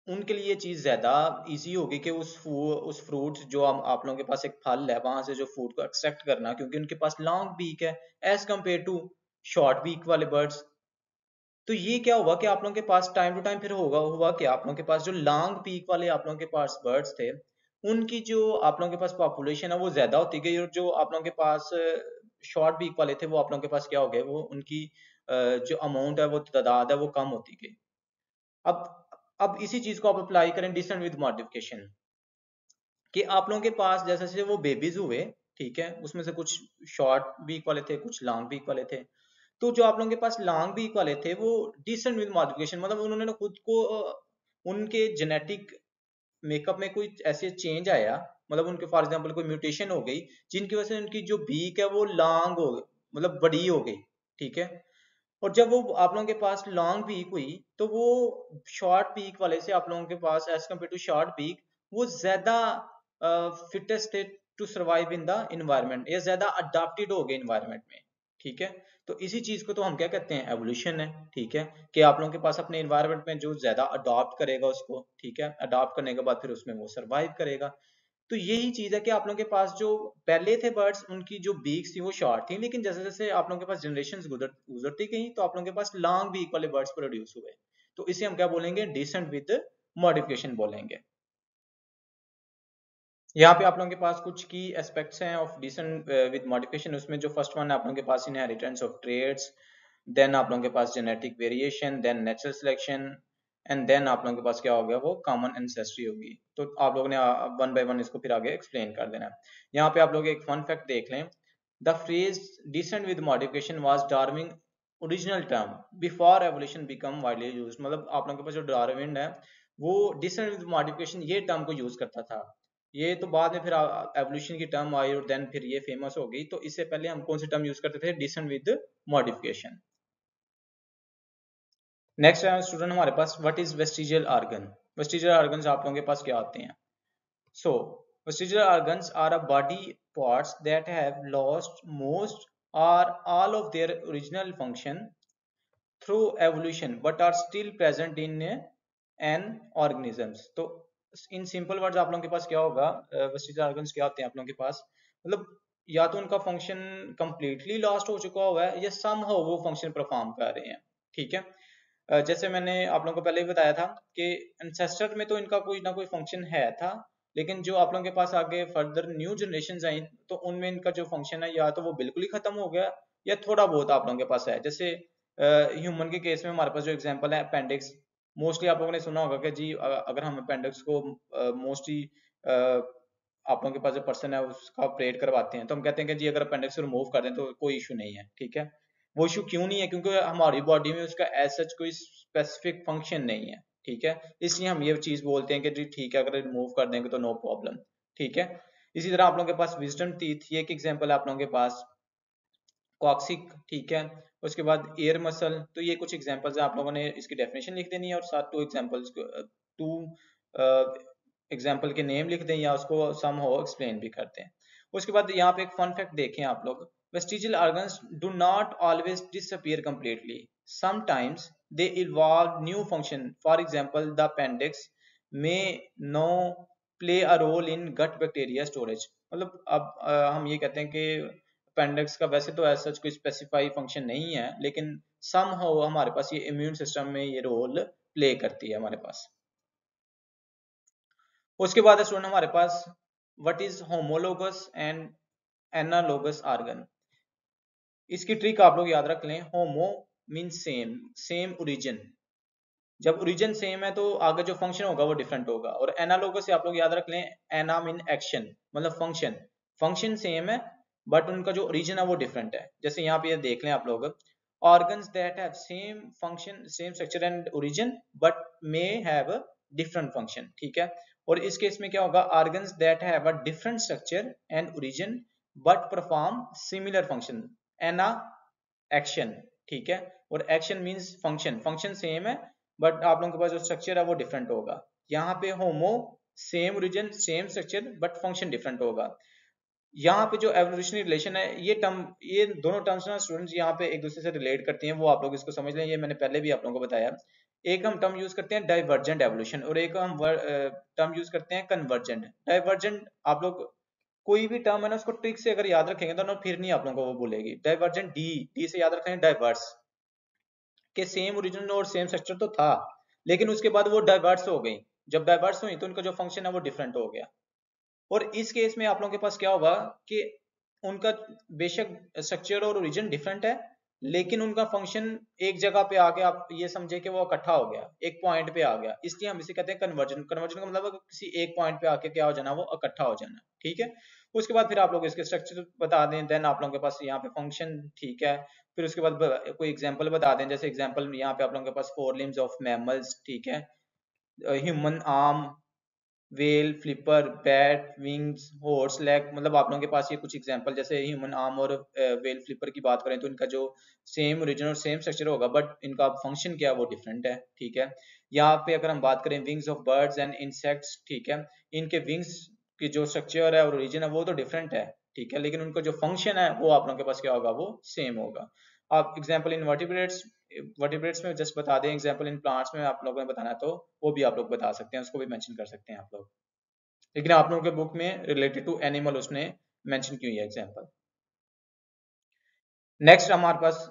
S1: उनके लिए ये चीज ज्यादा इजी होगी कि उस फ्रूट जो आप लोगों के पास एक फल है वहां से जो फूड को एक्सट्रैक्ट करना, क्योंकि उनके पास लॉन्ग बीक है as compared to short beak वाले बर्ड्स। तो ये क्या हुआ कि आप लोगों के पास टाइम टू टाइम फिर हुआ कि आप लोगों के पास जो लॉन्ग पीक वाले आप लोगों के पास बर्ड्स थे उनकी जो आप लोगों के पास पॉपुलेशन है वो ज्यादा होती गई, और जो आप लोगों के पास शॉर्ट बीक वाले थे वो आप लोगों के पास क्या हो गए, वो उनकी जो अमाउंट है वो तादाद है वो कम होती गई। अब अब इसी चीज को आप अप्लाई करें डिसेंट विद मॉडिफिकेशन, कि आप लोगों के पास जैसे जैसे वो बेबीज हुए, ठीक है, उसमें से कुछ शॉर्ट वीक वाले थे, कुछ लॉन्ग वीक वाले थे। तो जो आप लोगों के पास लॉन्ग वीक वाले थे वो डिसेंट विद मॉडिफिकेशन, मतलब उन्होंने खुद को उनके जेनेटिक मेकअप में कोई ऐसे चेंज आया, मतलब उनके फॉर एग्जांपल कोई म्यूटेशन हो गई जिनकी वजह से उनकी जो बीक है वो लॉन्ग हो गई, मतलब बड़ी हो गई, ठीक है। और जब वो आप लोगों के पास लॉन्ग पीक हुई तो वो शॉर्ट पीक वाले से आप लोगों के पास as compared to short peak वो ज्यादा फिटेस्ट थे to survive in the environment, या ज्यादा अडाप्टेड हो गए इन्वायरमेंट में, ठीक है। तो इसी चीज को तो हम क्या कहते हैं, एवोल्यूशन है, ठीक है। कि आप लोगों के पास अपने इन्वायरमेंट में जो ज्यादा अडॉप्ट करेगा उसको, ठीक है, अडॉप्ट करने के बाद फिर उसमें वो सर्वाइव करेगा। तो यही चीज है कि आप लोगों के पास जो पहले थे बर्ड्स उनकी जो बीक्स थी वो शॉर्ट थी, लेकिन जैसे जैसे आप लोगों के पास जनरेशन गुजरती गई तो आप लोगों के पास लॉन्ग बीक वाले बर्ड्स प्रोड्यूस हुए। तो इसे हम क्या बोलेंगे, डिसेंट विद मॉडिफिकेशन बोलेंगे। यहाँ पे आप लोगों के पास कुछ की एस्पेक्ट्स हैं ऑफ डिसेंट विद मॉडिफिकेशन। उसमें जो फर्स्ट वन है आप लोगों के पास इनहेरिटेंस ऑफ ट्रेड्स, देन आप लोगों के पास genetic variation, then natural selection, and then आप लोगों के पास क्या हो गया, वो कॉमन एंसेस्ट्री होगी। तो आप लोगों ने वन बाय वन इसको फिर आगे एक्सप्लेन कर देना है। यहाँ पे आप लोग एक फन फैक्ट देख लें, the phrase descent with modification was Darwin original term before evolution become widely used. मतलब आप लोगों के पास जो डार्विन है वो डिसेंट विद मॉडिफिकेशन ये टर्म को यूज करता था। ये तो बाद में फिर एवोल्यूशन की टर्म आई और देन फिर ये फेमस हो गई। तो इससे पहले हम कौन सी टर्म यूज करते थे, डिसेंट विद मॉडिफिकेशन। नेक्स्ट है स्टूडेंट हमारे पास what is vestigial organ. Vestigial organs आप लोगों के पास क्या आते हैं। So vestigial organs are a body parts that have lost most or all of their original function through evolution but are still present in an organisms। तो in simple words आप लोगों के पास क्या होगा, वेस्टिजियल ऑर्गन्स क्या होते हैं आप लोगों के पास, मतलब या तो उनका फंक्शन कंप्लीटली लॉस्ट हो चुका हुआ है या सम हो वो फंक्शन परफॉर्म कर रहे हैं, ठीक है। जैसे मैंने आप लोगों को पहले ही बताया था कि एंसेस्टर में तो इनका कोई ना कोई फंक्शन है था, लेकिन जो आप लोगों के पास आगे फर्दर न्यू जनरेशन आई तो उनमें इनका जो फंक्शन है या तो वो बिल्कुल ही खत्म हो गया या थोड़ा बहुत आप लोगों के पास है। जैसे ह्यूमन के केस में हमारे पास जो एग्जांपल है अपेंडिक्स, मोस्टली आप लोगों ने सुना होगा कि जी अगर हम अपेंडिक्स को मोस्टली आप लोगों के पास जो पर्सन है उसका ऑपरेट करवाते हैं तो हम कहते हैं कि जी अगर अपेंडिक्स रिमूव कर दें तो कोई इशू नहीं है, ठीक है। वो इशू क्यों नहीं है, क्योंकि हमारी बॉडी में उसका एज सच कोई स्पेसिफिक फंक्शन नहीं है, ठीक है। इसलिए हम ये चीज बोलते हैं कि जी ठीक है अगर रिमूव कर देंगे तो नो प्रॉब्लम, ठीक है। इसी तरह आप लोगों के पास विजडम टीथ, ये एक एग्जांपल है आप लोगों के पास कॉक्सिक, ठीक है। उसके बाद एयर मसल, तो ये कुछ एग्जांपल्स हैं, आप लोगों ने इसकी डेफिनेशन लिख देनी है और साथ टू एग्जांपल के नेम लिख दें या उसको सम हो एक्सप्लेन भी करते हैं। उसके बाद यहाँ पे एक फन फैक्ट देखें आप लोग, vestigial organs do not always disappear completely, sometimes they evolve new function, for example the appendix may no play a role in gut bacteria storage. मतलब अब हम ये कहते हैं कि अपेंडिक्स का वैसे तो ऐसा कोई स्पेसिफाई फंक्शन नहीं है, लेकिन सम हो हमारे पास ये इम्यून सिस्टम में ये रोल प्ले करती है हमारे पास। उसके बाद है स्टूडेंट हमारे पास what is homologous and analogous organ. इसकी ट्रिक आप लोग याद रख लें, homo mean same, same origin, जब ओरिजिन सेम है तो आगे जो फंक्शन होगा वो डिफरेंट होगा। और एनालोगस से आप लोग याद रख लें, एना मीन एक्शन, मतलब फंक्शन, फंक्शन सेम है बट उनका जो ओरिजिन है वो डिफरेंट है। जैसे यहाँ पे ये देख लें आप लोग, organs that have same function, same structure and origin but may have different function, ठीक है। और इस केस में क्या होगा, organs that have a different structure and origin but perform similar function, एना एक्शन, ठीक है। और action means function, function same है बट आप लोगों के पास जो स्ट्रक्चर है वो डिफरेंट होगा। यहाँ पे homo same origin same structure but function different होगा। यहाँ पे जो एवोल्यूशनरी रिलेशन है ये टर्म, ये दोनों टर्म्स ना स्टूडेंट्स यहाँ पे एक दूसरे से रिलेट करती हैं, वो आप लोग इसको समझ लें, ये मैंने पहले भी आप लोगों को बताया। एक हम टर्म यूज करते हैं डाइवर्जेंट एवोल्यूशन और एक हम टर्म यूज करते हैं कन्वर्जेंट। डाइवर्जेंट आप लोग कोई भी टर्म है ना उसको ट्रिक से अगर याद रखेंगे तो ना फिर नहीं आप लोगों को वो भूलेगी। डाइवर्जेंट डी, डी से याद रखेंगे डाइवर्स, के सेम ओरिजिन और सेम स्ट्रक्चर तो था लेकिन उसके बाद वो डाइवर्स हो गई, जब डाइवर्स हुई तो उनका जो फंक्शन है वो डिफरेंट हो गया। और इस केस में आप लोगों के पास क्या होगा कि उनका बेशक स्ट्रक्चर और ओरिजिन डिफरेंट है लेकिन उनका फंक्शन एक जगह पे आके आप ये समझे कि वो इकट्ठा हो गया, एक पॉइंट पे आ गया, इसलिए हम इसे कहते हैं कन्वर्जन। कन्वर्जन का मतलब किसी एक पॉइंट पे आके क्या हो जाना, वो इकट्ठा हो जाना, ठीक है। उसके बाद फिर आप लोग इसके स्ट्रक्चर बता दें, देन आप लोगों के पास यहाँ पे फंक्शन, ठीक है। फिर उसके बाद कोई एग्जांपल बता दें, जैसे एग्जांपल यहाँ पे आप लोगों के पास 4 लिम्स ऑफ मैमल्स, ठीक है, human arm, well, flipper, bat, wings, horse leg, मतलब आप लोगों के पास ये कुछ एग्जांपल, जैसे ह्यूमन आर्म और वेल फ्लिपर की बात करें तो इनका जो सेम ओरिजिन और सेम स्ट्रक्चर होगा, बट इनका फंक्शन क्या है वो डिफरेंट है, ठीक है। यहाँ पे अगर हम बात करें wings of birds and insects, ठीक है, इनके विंग्स की जो स्ट्रक्चर है और ओरिजिन है वो तो डिफरेंट है, ठीक है, लेकिन उनका जो फंक्शन है वो आप लोगों के पास क्या होगा, वो सेम होगा। आप एग्जाम्पल इन वर्टिब्रेट्स, वर्टिब्रेट्स में जस्ट बता दें, एग्जाम्पल इन प्लांट्स में आप लोगों ने बताना तो वो भी आप लोग बता सकते हैं, उसको भी मेंशन कर सकते हैं आप लोग, लेकिन आप लोगों के बुक में रिलेटेड टू एनिमल उसने मेंशन की हुई है एग्जांपल। नेक्स्ट हमारे पास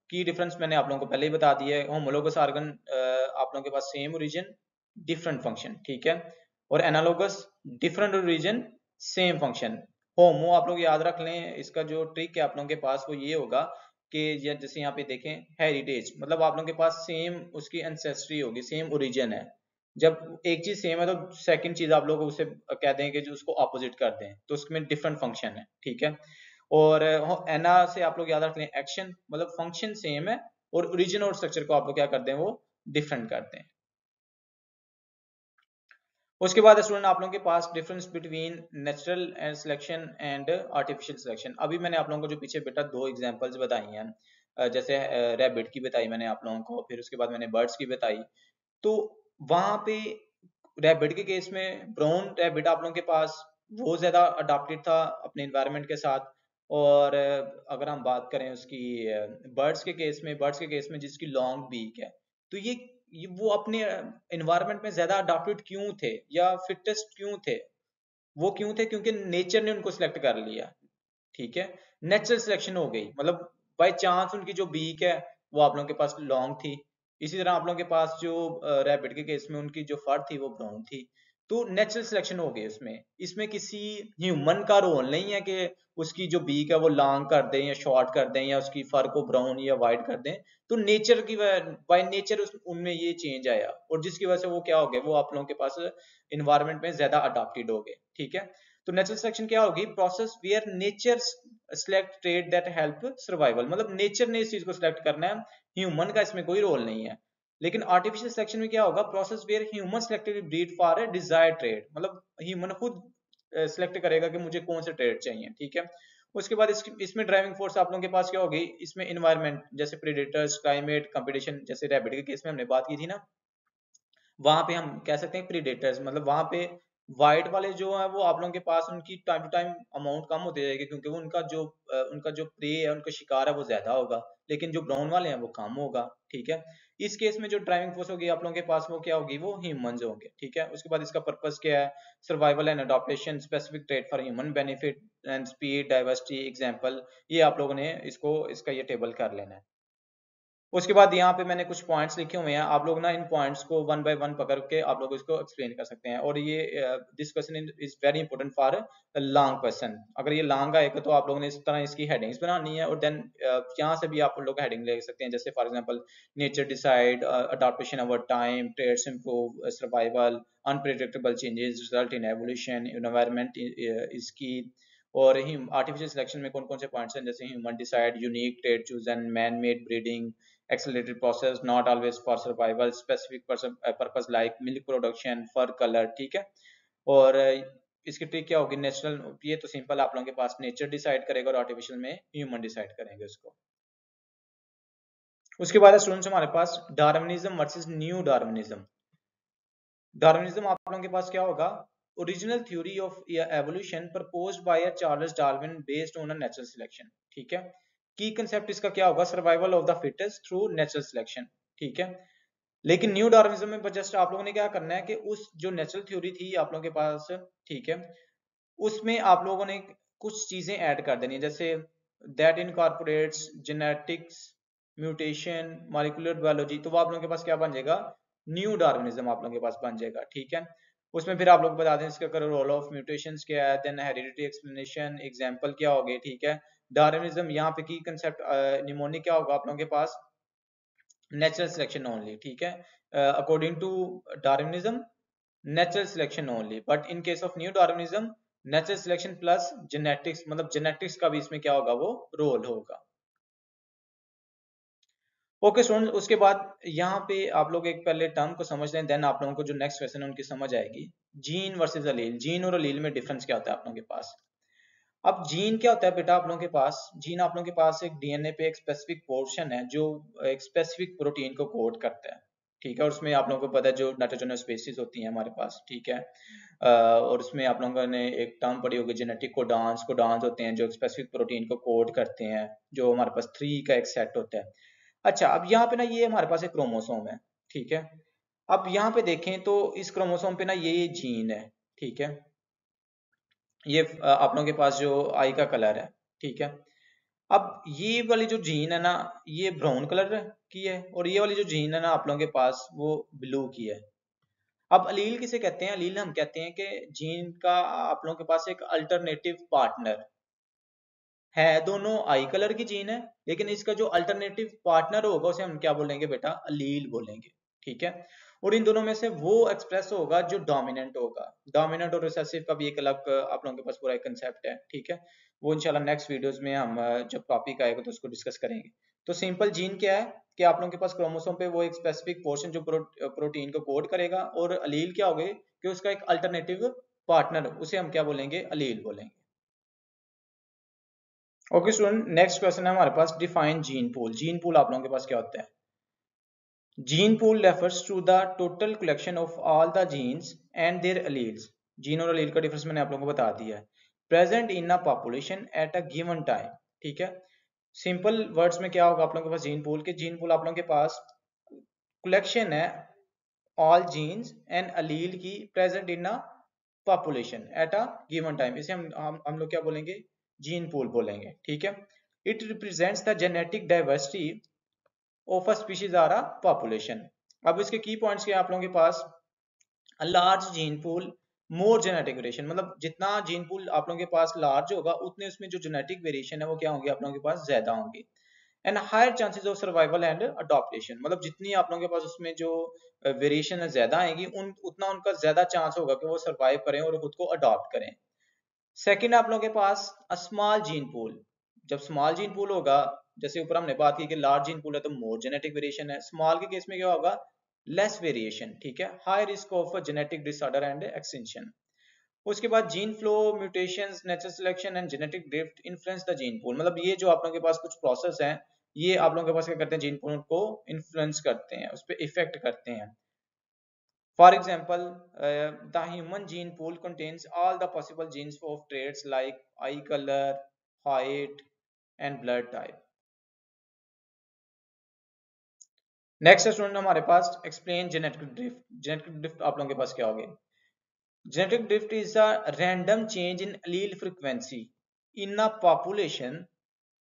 S1: की डिफरेंस मैंने आप लोगों को पहले ही बता दिया है, होमोलोगस ऑर्गन आप लोगों के पास सेम ओरिजिन डिफरेंट फंक्शन, ठीक है, और analogous different origin same function. Homo आप लोग याद रख लें, इसका जो ट्रिक है आप लोगों के पास वो ये होगा कि जैसे यहाँ पे देखें हेरिटेज, मतलब आप लोगों के पास सेम उसकी एंसेस्ट्री होगी, सेम ओरिजिन है। जब एक चीज सेम है तो सेकंड चीज आप लोग उसे कह दें कि जो उसको ऑपोजिट कर दें, तो उसमें डिफरेंट फंक्शन है, ठीक है। और एना से आप लोग याद रख लें एक्शन, मतलब फंक्शन सेम है और ओरिजिन और स्ट्रक्चर को आप लोग क्या करते हैं, वो डिफरेंट करते हैं। उसके बाद स्टूडेंट आप लोगों के पास difference between natural and selection and artificial selection. अभी मैंने आप लोगों को जो पीछे बेटा दो एग्जांपल्स बताई हैं, जैसे रैबिट की बताई मैंने आप लोगों को, फिर उसके बाद मैंने बर्ड्स की बताई, तो वहां पे रैबिट के केस में ब्राउन रैबिट आप लोगों के पास वो ज्यादा अडाप्टेड था अपने इन्वायरमेंट के साथ। और अगर हम बात करें उसकी बर्ड्स के केस में जिसकी लॉन्ग बीक है, तो ये वो अपने इन्वायरमेंट में ज्यादा अडाप्टेड क्यों थे या फिटेस्ट क्यों थे, वो क्यों थे, क्योंकि नेचर ने उनको सिलेक्ट कर लिया, ठीक है। नेचुरल सिलेक्शन हो गई, मतलब बाय चांस उनकी जो बीक है वो आप लोगों के पास लॉन्ग थी। इसी तरह आप लोगों के पास जो रैबिट के केस में उनकी जो फर थी वो ब्राउन थी, तो नेचुरल सिलेक्शन हो गई उसमें। इसमें किसी ह्यूमन का रोल नहीं है कि उसकी जो बीक है वो लॉन्ग कर दें या शॉर्ट कर दें या उसकी फर को ब्राउन या वाइट कर दें, तो नेचर की बाय नेचर उनमें ये चेंज आया और जिसकी वजह से वो क्या हो गए, वो आप लोगों के पास इन्वायरमेंट में ज्यादा अडॉप्टेड हो गए, ठीक है। तो नेचुरल सिलेक्शन क्या होगी, process where nature select trait that help survival, मतलब नेचर ने इस चीज को सिलेक्ट करना है, ह्यूमन का इसमें कोई रोल नहीं है। लेकिन आर्टिफिशियल सिलेक्शन में क्या होगा, process where human selected breed for a desired trait, मतलब ह्यूमन खुद सेलेक्ट करेगा कि मुझे कौन से ट्रेड चाहिए, ठीक है। उसके बाद इसमें ड्राइविंग फोर्स आप लोगों के पास क्या होगी, इसमें इन्वायरमेंट, जैसे प्रेडेटर्स, क्लाइमेट, कंपटीशन, जैसे रैबिट के केस में हमने बात की थी ना, वहां पे हम कह सकते हैं प्रीडेटर्स, मतलब वहां पे वाइट वाले जो है वो आप लोगों के पास उनकी टाइम टू टाइम अमाउंट कम होती जाएगी, क्योंकि वो उनका जो प्रे है, उनका शिकार है वो ज्यादा होगा, लेकिन जो ब्राउन वाले हैं वो कम होगा, ठीक है। इस केस में जो ड्राइविंग फोर्स होगी आप लोगों के पास वो क्या होगी, वो ह्यूमंस होंगे, ठीक है। उसके बाद इसका पर्पस क्या है, survival and adaptation, specific trade for human benefit and speed, diversity, example, ये आप लोगों ने इसका ये टेबल कर लेना है। उसके बाद यहाँ पे मैंने कुछ पॉइंट्स लिखे हुए हैं, आप लोग ना इन पॉइंट्स को वन बाय वन पकड़ के आप लोग इसको एक्सप्लेन कर सकते हैं, और ये this question is very important for long question. अगर ये लॉन्ग आएगा तो आप लोगों ने इस तरह इसकी हेडिंग्स बनानी है, और देन यहाँ से भी आप लोग हेडिंग ले सकते हैं, जैसे for example nature decide, adaptation over time, traits improve, survival, unpredictable changes result in evolution, environment is key. और आर्टिफिशियल सिलेक्शन में कौन कौन से पॉइंट्स हैं, जैसे human decide, unique trade chosen, man made breeding, accelerated process, not always for survival, specific purpose like milk production, fur color, ठीक है। और इसकी ट्रिक क्या होगी, नेचुरल, ये तो सिंपल आप लोगों के पास नेचर डिसाइड करेगा और आर्टिफिशियल में ह्यूमन डिसाइड करेंगे उसको। उसके बाद स्टूडेंट्स हमारे पास Darwinism versus new Darwinism. Darwinism आप लोगों के पास क्या होगा, original theory of evolution proposed by Charles Darwin based on a natural selection, ठीक है। की कंसेप्ट इसका क्या होगा, survival of the fittest through natural selection, ठीक है। लेकिन न्यू डार्विनिज्म में जस्ट आप लोगों ने क्या करना है कि उस जो नेचुरल थ्योरी थी आप लोगों के पास, ठीक है, उसमें आप लोगों ने कुछ चीजें ऐड कर देनी है, जैसे that incorporates genetics, mutation, molecular biology, तो वो आप लोगों के पास क्या बन जाएगा, न्यू डार्विनिज्म आप लोगों के पास बन जाएगा, ठीक है। उसमें फिर आप लोग बता दें इसका रोल ऑफ म्यूटेशंस क्या है, देन हेरिडिटी एक्सप्लेनेशन, एग्जांपल क्या हो गए, ठीक है। डार्विनिज्म, यहाँ पे की कंसेप्ट निमोनिक क्या होगा आप लोगों के पास, नेचुरल सिलेक्शन ओनली, ठीक है, according to Darwinism natural selection only, but in case of new Darwinism natural selection plus genetics, मतलब जेनेटिक्स का भी इसमें क्या होगा, वो रोल होगा। ओके स्टूडेंट, उसके बाद यहाँ पे आप लोग एक पहले टर्म को समझ लें, देन आप लोगों को जो नेक्स्ट क्वेश्चन है उनकी समझ आएगी। जीन वर्सेस अलील, जीन और अलील में डिफरेंस क्या होता है आप लोगों के पास। अब जीन क्या होता है बेटा आप लोगों के पास, जीन आप लोगों के पास एक डीएनए पे एक स्पेसिफिक पोर्शन है जो एक स्पेसिफिक प्रोटीन को कोड करता है, ठीक है, और उसमें आप लोगों को पता है जो नाइट्रोजनस स्पेसीज होती हैं हमारे पास, ठीक है, और उसमें आप लोगों ने एक टर्म पढ़ी होगी जेनेटिक कोडान्स, कोडान्स होते हैं जो स्पेसिफिक प्रोटीन को कोड करते हैं, जो हमारे पास 3 का एक सेट होता है। अच्छा, अब यहाँ पे ना ये हमारे पास एक क्रोमोसोम है, ठीक है, अब यहाँ पे देखें तो इस क्रोमोसोम पे ना ये जीन है, ठीक है, ये आप लोगों के पास जो आई का कलर है, ठीक है, अब ये वाली जो जीन है ना ये ब्राउन कलर की है, और ये वाली जो जीन है ना आप लोगों के पास वो ब्लू की है। अब अलील किसे कहते हैं, अलील हम कहते हैं कि जीन का आप लोगों के पास एक अल्टरनेटिव पार्टनर है, दोनों आई कलर की जीन है, लेकिन इसका जो अल्टरनेटिव पार्टनर होगा उसे हम क्या बोलेंगे बेटा, अलील बोलेंगे, ठीक है, और इन दोनों में से वो एक्सप्रेस होगा जो डोमिनेंट होगा। डोमिनेंट और रिसेसिव का भी एक अलग आप लोगों के पास पूरा एक कंसेप्ट है, ठीक है, वो इंशाल्लाह नेक्स्ट वीडियोस में हम जब टॉपिक आएगा तो उसको डिस्कस करेंगे। तो सिंपल जीन क्या है कि आप लोगों के पास क्रोमोसोम पे वो एक स्पेसिफिक पोर्शन जो प्रोटीन को कोड करेगा, और अलील क्या होगा कि उसका एक अल्टरनेटिव पार्टनर, उसे हम क्या बोलेंगे, अलील बोलेंगे। ओके स्टूडेंट, नेक्स्ट क्वेश्चन है हमारे पास, define gene pool. Gene pool आप लोगों के पास क्या होता है, gene pool refers to the total collection of all the genes and their alleles. Gene और अलील का डिफरेंस मैंने आप लोगों को बता दिया है। Present in a population at a given time, ठीक है, सिंपल वर्ड्स में क्या होगा आप लोगों के पास जीन पूल के, जीन पूल आप लोगों के पास कलेक्शन है ऑल जीन्स एंड अलील की present in a population at a given time, इसे हम लोग क्या बोलेंगे, जीन पूल बोलेंगे, ठीक है। It represents the genetic diversity of a species or a population. अब इसके की पॉइंट्स क्या है आप लोगों के पास, a large gene pool more genetic variation, मतलब जितना जीन पूल आप लोगों के पास लार्ज होगा उतने उसमें जो जेनेटिक वेरिएशन है वो क्या होंगे आप लोगों के पास ज्यादा होंगे। And higher chances of survival and adaptation, मतलब जितनी आप लोगों के पास उसमें जो वेरिएशन है ज्यादा आएगी उतना उनका ज्यादा चांस होगा कि वो सर्वाइव करें और खुद को अडॉप्ट करें। सेकंड आप लोगों के पास अ स्मॉल जीन पूल, जब स्मॉल जीन पूल होगा, जैसे ऊपर हमने बात की कि लार्ज जीन पूल है तो मोर जेनेटिक वेरिएशन है, स्मॉल के केस में क्या होगा, लेस वेरिएशन, ठीक है, high risk of genetic disorder and extinction. उसके बाद gene flow, mutations, natural selection and genetic drift influence the gene pool, मतलब ये जो आप लोगों के पास कुछ प्रोसेस हैं ये आप लोगों के पास क्या करते हैं, जीन पूल को इन्फ्लुएंस करते हैं, उस पर इफेक्ट करते हैं। For example, the human gene pool contains all the possible genes of traits like eye color, height, and blood type. Next student हमारे पास explain genetic drift. Genetic drift आप लोगों के पास क्या होगी, genetic drift is a random change in allele frequency in a population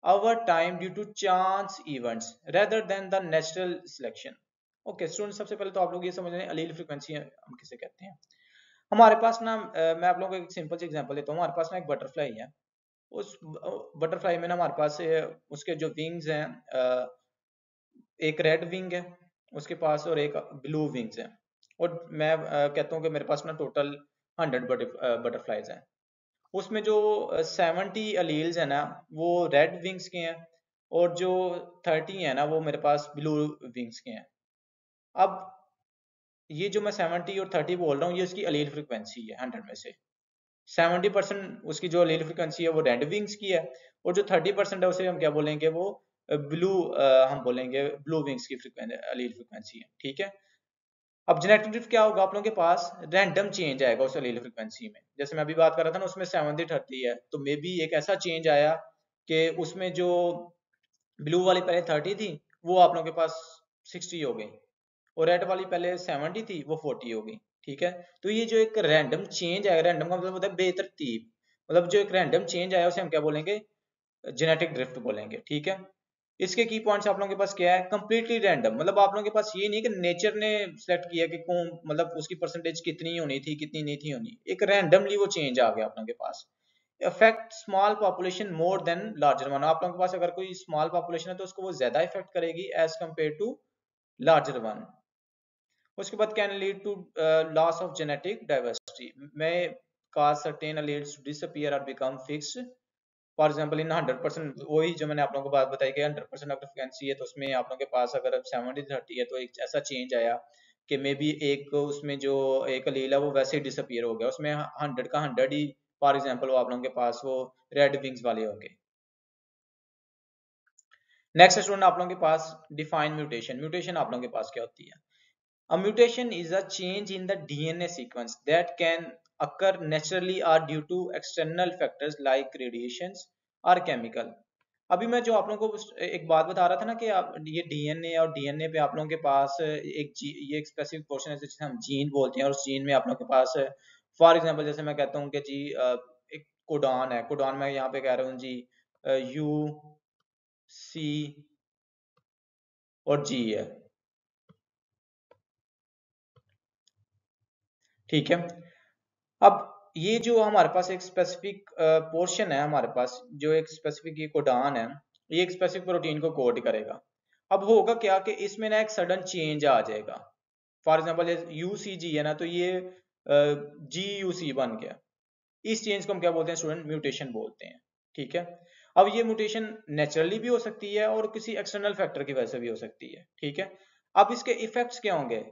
S1: over time due to chance events rather than the natural selection. Okay student, सबसे पहले तो आप लोग ये समझ लें allele frequency हम किसे कहते हैं। हमारे पास ना मैं आप लोगों को एक सिंपल सी एग्जांपल देता हूँ, हमारे पास ना एक बटरफ्लाई है, उस बटरफ्लाई में ना हमारे पास उसके जो विंग्स हैं, एक रेड विंग है उसके पास और एक ब्लू विंग्स है, और मैं कहता हूँ कि मेरे पास ना टोटल 100 बटरफ्लाईज हैं, उसमें जो 70 अलील्स है ना वो रेड विंग्स के हैं, और जो 30 है ना वो मेरे पास ब्लू विंग्स के हैं। अब ये जो मैं 70 और 30 बोल रहा हूँ ये उसकी अलील फ्रिक्वेंसी है 100 में से। 70% उसकी जो अलील फ्रिक्वेंसी है वो रेड विंग्स की है, और जो 30% है उसे हम क्या बोलेंगे, वो ब्लू हम बोलेंगे ब्लू विंग्स की अलील फ्रिक्वेंसी है, ठीक है। अब जेनेटिक ड्रिफ्ट क्या होगा आप लोगों के पास, रैंडम चेंज आएगा उस अलील फ्रिक्वेंसी में, जैसे मैं अभी बात कर रहा था ना उसमें 70-30 है, तो मे बी एक ऐसा चेंज आया कि उसमें जो ब्लू वाली पहले 30 थी वो आप लोगों के पास 60 हो गई, और रेड वाली पहले 70 थी वो 40 हो गई, ठीक है। तो ये जो एक रैंडम चेंज आया, रैंडम का मतलब होता है बेतरतीब, मतलब जो एक रैंडम चेंज आया उसे हम क्या बोलेंगे, जेनेटिक ड्रिफ्ट बोलेंगे, ठीक है। इसके की पॉइंट्स आप लोगों के पास क्या है, कंप्लीटली रैंडम, मतलब आप लोगों के पास ये नहीं कि नेचर ने सेलेक्ट किया कि कौन, मतलब उसकी परसेंटेज कितनी होनी थी कितनी नहीं थी होनी, एक रैंडमली वो चेंज आ गया आप लोगों के पास। Affect small population more than larger one. आप लोगों के पास अगर कोई स्मॉल पॉपुलेशन है तो उसको वो ज्यादा इफेक्ट करेगी as compared to larger one. उसके बाद can lead to loss of genetic diversity, may cause certain alleles to disappear or become fixed। For example in 100%, वही जो मैंने आप लोगों को बात बताई कि 100% अगर फ्रिक्वेंसी है तो उसमें आप लोगों के पास अगर 70-30 है तो एक ऐसा चेंज आया कि मे बी एक उसमें जो एक अलील है वो वैसे ही डिसअपियर हो गया, उसमें 100 का 100 ही फॉर एग्जाम्पल वो आप लोगों के पास वो रेड विंग्स वाले हो गए। नेक्स्ट स्टूडेंट आप लोगों के पास डिफाइन म्यूटेशन। म्यूटेशन आप लोगों के पास क्या होती है? A mutation is a change in the DNA sequence that can occur naturally or due to external factors like radiations or chemical। अभी मैं जो आप लोगों को एक बात बता रहा था ना कि आप ये डीएनए और डीएनए पे आप लोगों के पास ये एक स्पेसिफिक पोर्शन है जिसे हम जीन बोलते हैं, और उस जीन में आप लोगों के पास फॉर एग्जांपल जैसे मैं कहता हूँ कि जी एक कोडान है, कोडान में यहाँ पे कह रहा हूँ जी यू सी और जी है, ठीक है। अब ये जो हमारे पास एक स्पेसिफिक पोर्शन है, हमारे पास जो एक स्पेसिफिक ये कोडान है, ये एक स्पेसिफिक प्रोटीन को कोड करेगा। अब होगा क्या कि इसमें ना एक सडन चेंज आ जाएगा। फॉर एग्जांपल यूसीजी है ना, तो ये जी यू सी बन गया। इस चेंज को हम क्या बोलते हैं स्टूडेंट? म्यूटेशन बोलते हैं, ठीक है। अब ये म्यूटेशन नेचुरली भी हो सकती है और किसी एक्सटर्नल फैक्टर की वजह से भी हो सकती है, ठीक है। अब इसके इफेक्ट्स क्या होंगे?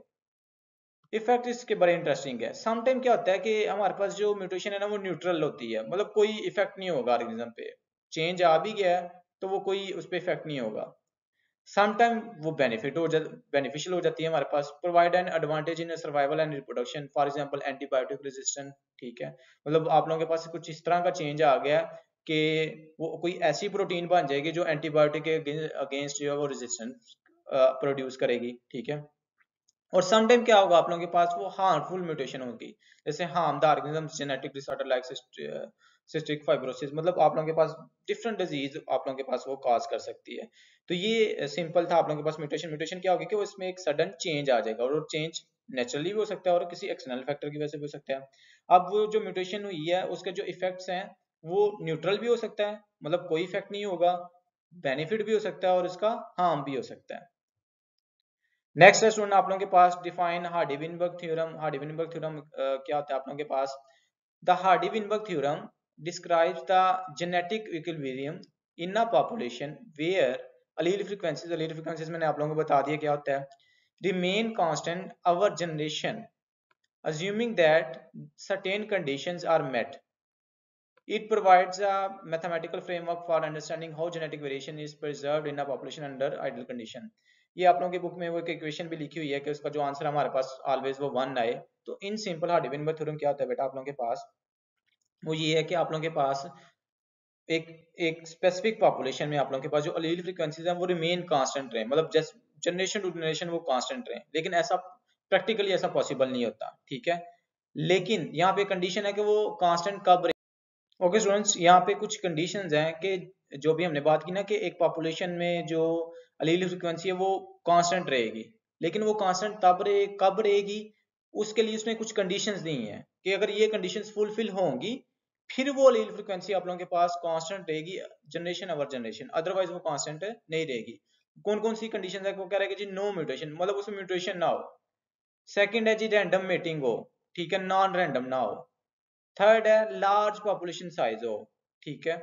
S1: इफेक्ट इसके बड़े इंटरेस्टिंग है। समटाइम क्या होता है कि हमारे पास जो म्यूटेशन है ना वो न्यूट्रल होती है, मतलब कोई इफेक्ट नहीं होगा ऑर्गेनिज्म पे, चेंज आ भी गया है तो वो कोई उस पर इफेक्ट नहीं होगा। समटाइम वो बेनिफिशियल हो जाती है हमारे पास, provide an advantage in survival and reproduction, for example antibiotic resistant, ठीक है। मतलब आप लोगों के पास कुछ इस तरह का चेंज आ गया कि वो कोई ऐसी प्रोटीन बन जाएगी जो एंटीबायोटिक के अगेंस्ट जो है वो रेजिस्टेंस प्रोड्यूस करेगी, ठीक है। और समटाइम क्या होगा आप लोगों के पास वो हार्मफुल म्यूटेशन होगी, जैसे harm the organism genetic disorder like cystic fibrosis, मतलब आप लोगों के पास डिफरेंट डिजीज आप लोगों के पास वो कॉज कर सकती है। तो ये सिंपल था आप लोगों के पास म्यूटेशन। म्यूटेशन क्या होगी कि वो इसमें एक सडन चेंज आ जाएगा, और वो चेंज नेचुरली भी हो सकता है और किसी एक्सटर्नल फैक्टर की वजह से भी हो सकता है। अब वो जो म्यूटेशन हुई है उसके जो इफेक्ट्स हैं वो न्यूट्रल भी हो सकता है, मतलब कोई इफेक्ट नहीं होगा, बेनिफिट भी हो सकता है और इसका हार्म भी हो सकता है। नेक्स्ट है स्टूडेंट आप लोगों के पास define Hardy Weinberg theorem. Hardy Weinberg theorem क्या होता है आप लोगों के पास? The Hardy Weinberg theorem describes the genetic equilibrium in a population where allele frequencies मैंने आप लोगों को बता दिया क्या होता है, remain constant over generation assuming that certain conditions are met। It provides a mathematical framework for understanding how genetic variation is preserved in a population under ideal condition। ये आप लोगों की बुक में वो एक इक्वेशन भी लिखी हुई है कि उसका जो आंसर हमारे पास ऑलवेज वो 1 आए। तो इन सिंपल हार्डी-विनबर्ग थ्योरम क्या होता है बेटा आप लोगों के पास? वो ये है कि आप लोगों के पास एक एक स्पेसिफिक पॉपुलेशन में आप लोगों के पास जो अलील फ्रीक्वेंसीज हैं वो रिमेन कांस्टेंट रहे, मतलब जस्ट जनरेशन टू जनरेशन वो कांस्टेंट रहे, लेकिन ऐसा प्रैक्टिकली ऐसा पॉसिबल नहीं होता, ठीक है। लेकिन यहाँ पे कंडीशन है कि वो कांस्टेंट कब। ओके स्टूडेंट्स, यहाँ पे कुछ कंडीशंस हैं कि जो भी हमने बात की ना कि एक पॉपुलेशन में जो अलील फ्रिक्वेंसी है वो कांस्टेंट रहेगी, लेकिन वो कांस्टेंट कब रहेगी, उसके लिए उसने कुछ कंडीशंस दी हैं कि अगर ये कंडीशंस फुलफिल होंगी फिर वो अलील फ्रिक्वेंसी आप लोगों के पास कांस्टेंट रहेगी जनरेशन ओवर जनरेशन, अदरवाइज वो कांस्टेंट नहीं रहेगी। कौन कौन सी कंडीशन है? वो कह रहा है कि जी नो म्यूटेशन, मतलब उसमें म्यूटेशन ना हो। सेकंड है जी रैंडम मेटिंग हो, ठीक है, नॉन रैंडम ना हो। थर्ड है लार्ज पॉपुलेशन साइज हो, ठीक है।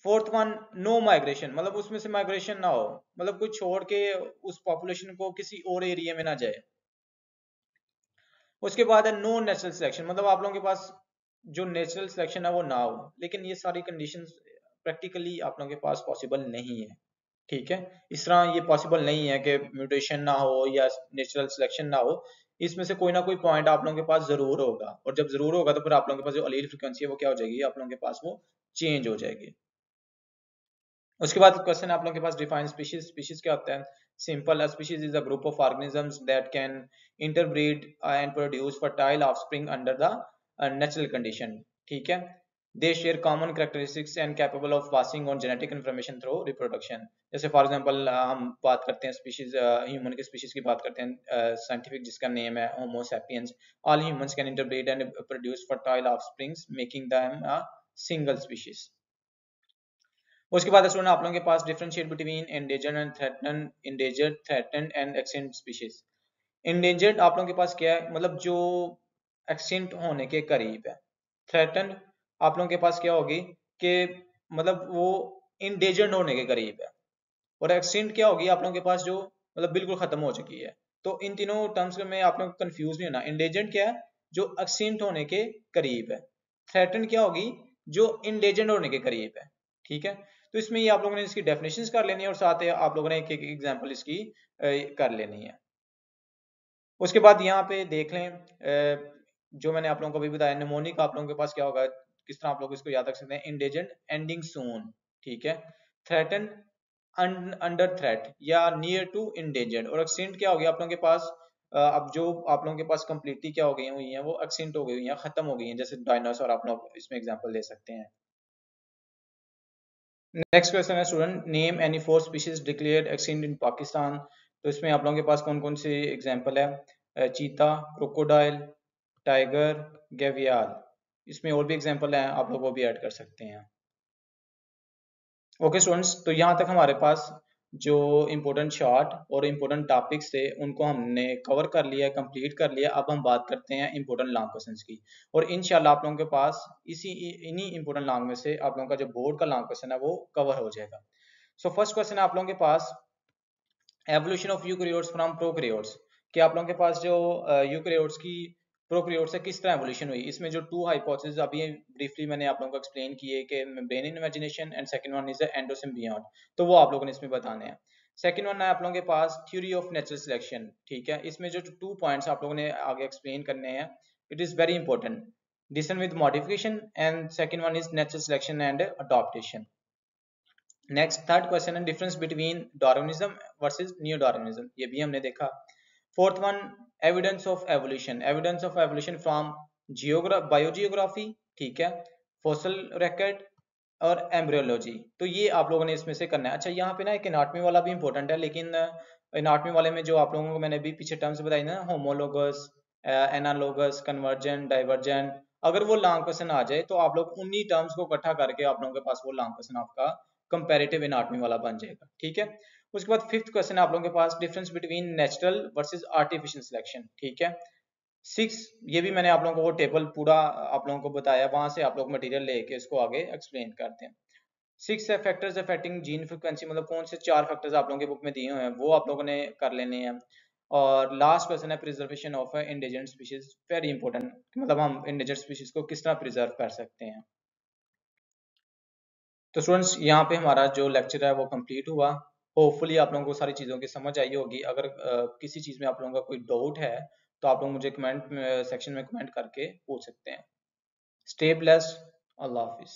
S1: फोर्थ वन नो माइग्रेशन, मतलब उसमें से माइग्रेशन ना हो, मतलब कोई छोड़ के उस पॉपुलेशन को किसी और एरिया में ना जाए। उसके बाद है नो नेचुरल सिलेक्शन, मतलब आप लोगों के पास जो नेचुरल सिलेक्शन है वो ना हो, लेकिन ये सारी कंडीशंस प्रैक्टिकली आप लोगों के पास पॉसिबल नहीं है, ठीक है। इस तरह ये पॉसिबल नहीं है कि म्यूटेशन ना हो या नेचुरल सिलेक्शन ना हो, इसमें से कोई ना कोई पॉइंट आप लोगों के पास जरूर होगा, और जब जरूर होगा तो फिर आप लोगों के पास जो अलील फ्रिक्वेंसी है वो क्या हो जाएगी, आप लोगों के पास वो चेंज हो जाएगी। उसके बाद क्वेश्चन आप लोगों के पास डिफाइन स्पीशीज। स्पीशीज क्या होता है? Simple, species is a group of organisms that can interbreed and produce fertile offspring under the natural condition, ठीक है। They share common characteristics and capable of passing on genetic information through reproduction. जैसे for example हम बात करते हैं species, human के species की बात करते हैं, साइंटिफिक जिसका नेम है Homo sapiens. All humans can interbreed and produce fertile offsprings making them a single species. उसके बाद स्टूडेंट आप लोगों के पास differentiate between endangered threatened and extinct species. Endangered आप लोगों के पास क्या है, मतलब जो एक्सटिंक्ट होने के करीब है। थ्रेटन्ड आप लोगों के पास क्या होगी कि मतलब वो इंडेंजर्ड होने के करीब है। और एक्सटिंक्ट क्या होगी आप लोगों के पास जो मतलब बिल्कुल खत्म हो चुकी है। तो इन तीनों टर्म्स में आप लोग कंफ्यूज नहीं होना। इंडेंजर्ड क्या है, जो एक्सटिंक्ट होने के करीब है। थ्रेटन्ड क्या होगी, जो इंडेंजर्ड होने के करीब है। ठीक है, तो इसमें ये आप लोगों ने इसकी डेफिनेशंस कर लेनी है और साथ ही आप लोगों ने एक एक एग्जांपल इसकी कर लेनी है। उसके बाद यहाँ पे देख लें, जो मैंने आप लोगों को अभी बताया निमोनिक आप लोगों के पास क्या होगा, किस तरह आप लोग इसको याद रख सकते हैं। इंडेंजर्ड एंडिंग सून, ठीक है। थ्रेटन अंडर थ्रेट या नियर टू इंडेंजर्ड। और एक्सटिंक्ट क्या होगी आप लोगों के पास, अब जो आप लोगों के पास कंप्लीटली क्या हो गई हुई है, वो एक्सटिंक्ट हो गई हुई है, खत्म हो गई है, जैसे डायनासोर आप लोग इसमें एग्जांपल दे सकते हैं। नेक्स्ट क्वेश्चन है student, name any 4 species declared extinct इन पाकिस्तान। तो इसमें आप लोगों के पास कौन कौन से एग्जांपल है, चीता, क्रोकोडाइल, टाइगर, गेवियाल। इसमें और भी एग्जांपल हैं, आप लोग वो भी ऐड कर सकते हैं। ओके स्टूडेंट्स, तो यहाँ तक हमारे पास जो इम्पोर्टेंट शॉर्ट और इम्पोर्टेंट टॉपिक्स थे उनको हमने कवर कर लिया, कंप्लीट कर लिया। अब हम बात करते हैं इम्पोर्टेंट लॉन्ग क्वेश्चंस की। और इंशाल्लाह आप लोगों के पास इन्हीं इम्पोर्टेंट लॉन्ग में से आप लोगों का जो बोर्ड का लॉन्ग क्वेश्चन है वो कवर हो जाएगा। सो फर्स्ट क्वेश्चन है आप लोगों के पास, evolution of eukaryotes from prokaryotes. कि आप लोगों के पास जो यूकैरियोट्स की प्रोकैरियोट्स से किस तरह एवोल्यूशन हुई। इसमें जो 2 हाइपोथेसिस अभी ब्रीफली मैंने आप लोगों को एक्सप्लेन किए कि membrane imagination and second one is the endosymbiont, तो वो आप लोगों ने इसमें बताने हैं। सेकंड वन है आप लोगों के पास थ्योरी ऑफ नेचुरल सिलेक्शन, ठीक है। इसमें जो 2 पॉइंट्स आप लोगों ने आगे एक्सप्लेन करने हैं, it is very important, decision with modification and second one is natural selection and adaptation. Next third question है difference between Darwinism versus neo Darwinism, ये भी हमने देखा। Fourth one, evidence of evolution, evidence of evolution from biogeography, ठीक है, fossil record और embryology. तो ये आप लोगों ने इसमें से करना है। अच्छा, यहाँ पे ना एक एनाटॉमी वाला भी इंपॉर्टेंट है, लेकिन एनाटॉमी वाले में जो आप लोगों को मैंने अभी पीछे टर्म्स बताई ना, होमोलोगस, एनालोगस, कन्वर्जेंट, डाइवर्जेंट, अगर वो लॉन्ग क्वेश्चन आ जाए तो आप लोग उन्हीं टर्म्स को इकट्ठा करके आप लोगों के पास वो लॉन्ग क्वेश्चन आपका कंपैरेटिव एनाटॉमी वाला बन जाएगा, ठीक है। उसके बाद फिफ्थ क्वेश्चन आप लोगों के पास difference between natural versus artificial selection, ठीक है। 6, ये भी मैंने आप लोगों को वो टेबल पूरा आप लोगों को बताया, वहां से आप लोग मटेरियल लेके इसको आगे एक्सप्लेन करते हैं। 6 है फैक्टर्स अफेक्टिंग जीन फ्रीक्वेंसी, मतलब कौन से 4 फैक्टर्स आप लोगों के बुक में दिए हुए हैं वो आप लोगों ने कर लेने हैं। और लास्ट क्वेश्चन है preservation of endangered species, very important, मतलब हम इंडेंजर्ड स्पीशीज को किस तरह प्रिजर्व कर सकते हैं। तो स्टूडेंट्स यहाँ पे हमारा जो लेक्चर है वो कंप्लीट हुआ। होपफुली आप लोगों को सारी चीज़ों की समझ आई होगी। अगर किसी चीज़ में आप लोगों का कोई डाउट है तो आप लोग मुझे कमेंट सेक्शन में कमेंट करके पूछ सकते हैं। स्टे ब्लेस्ड, अल्लाह हाफिज़।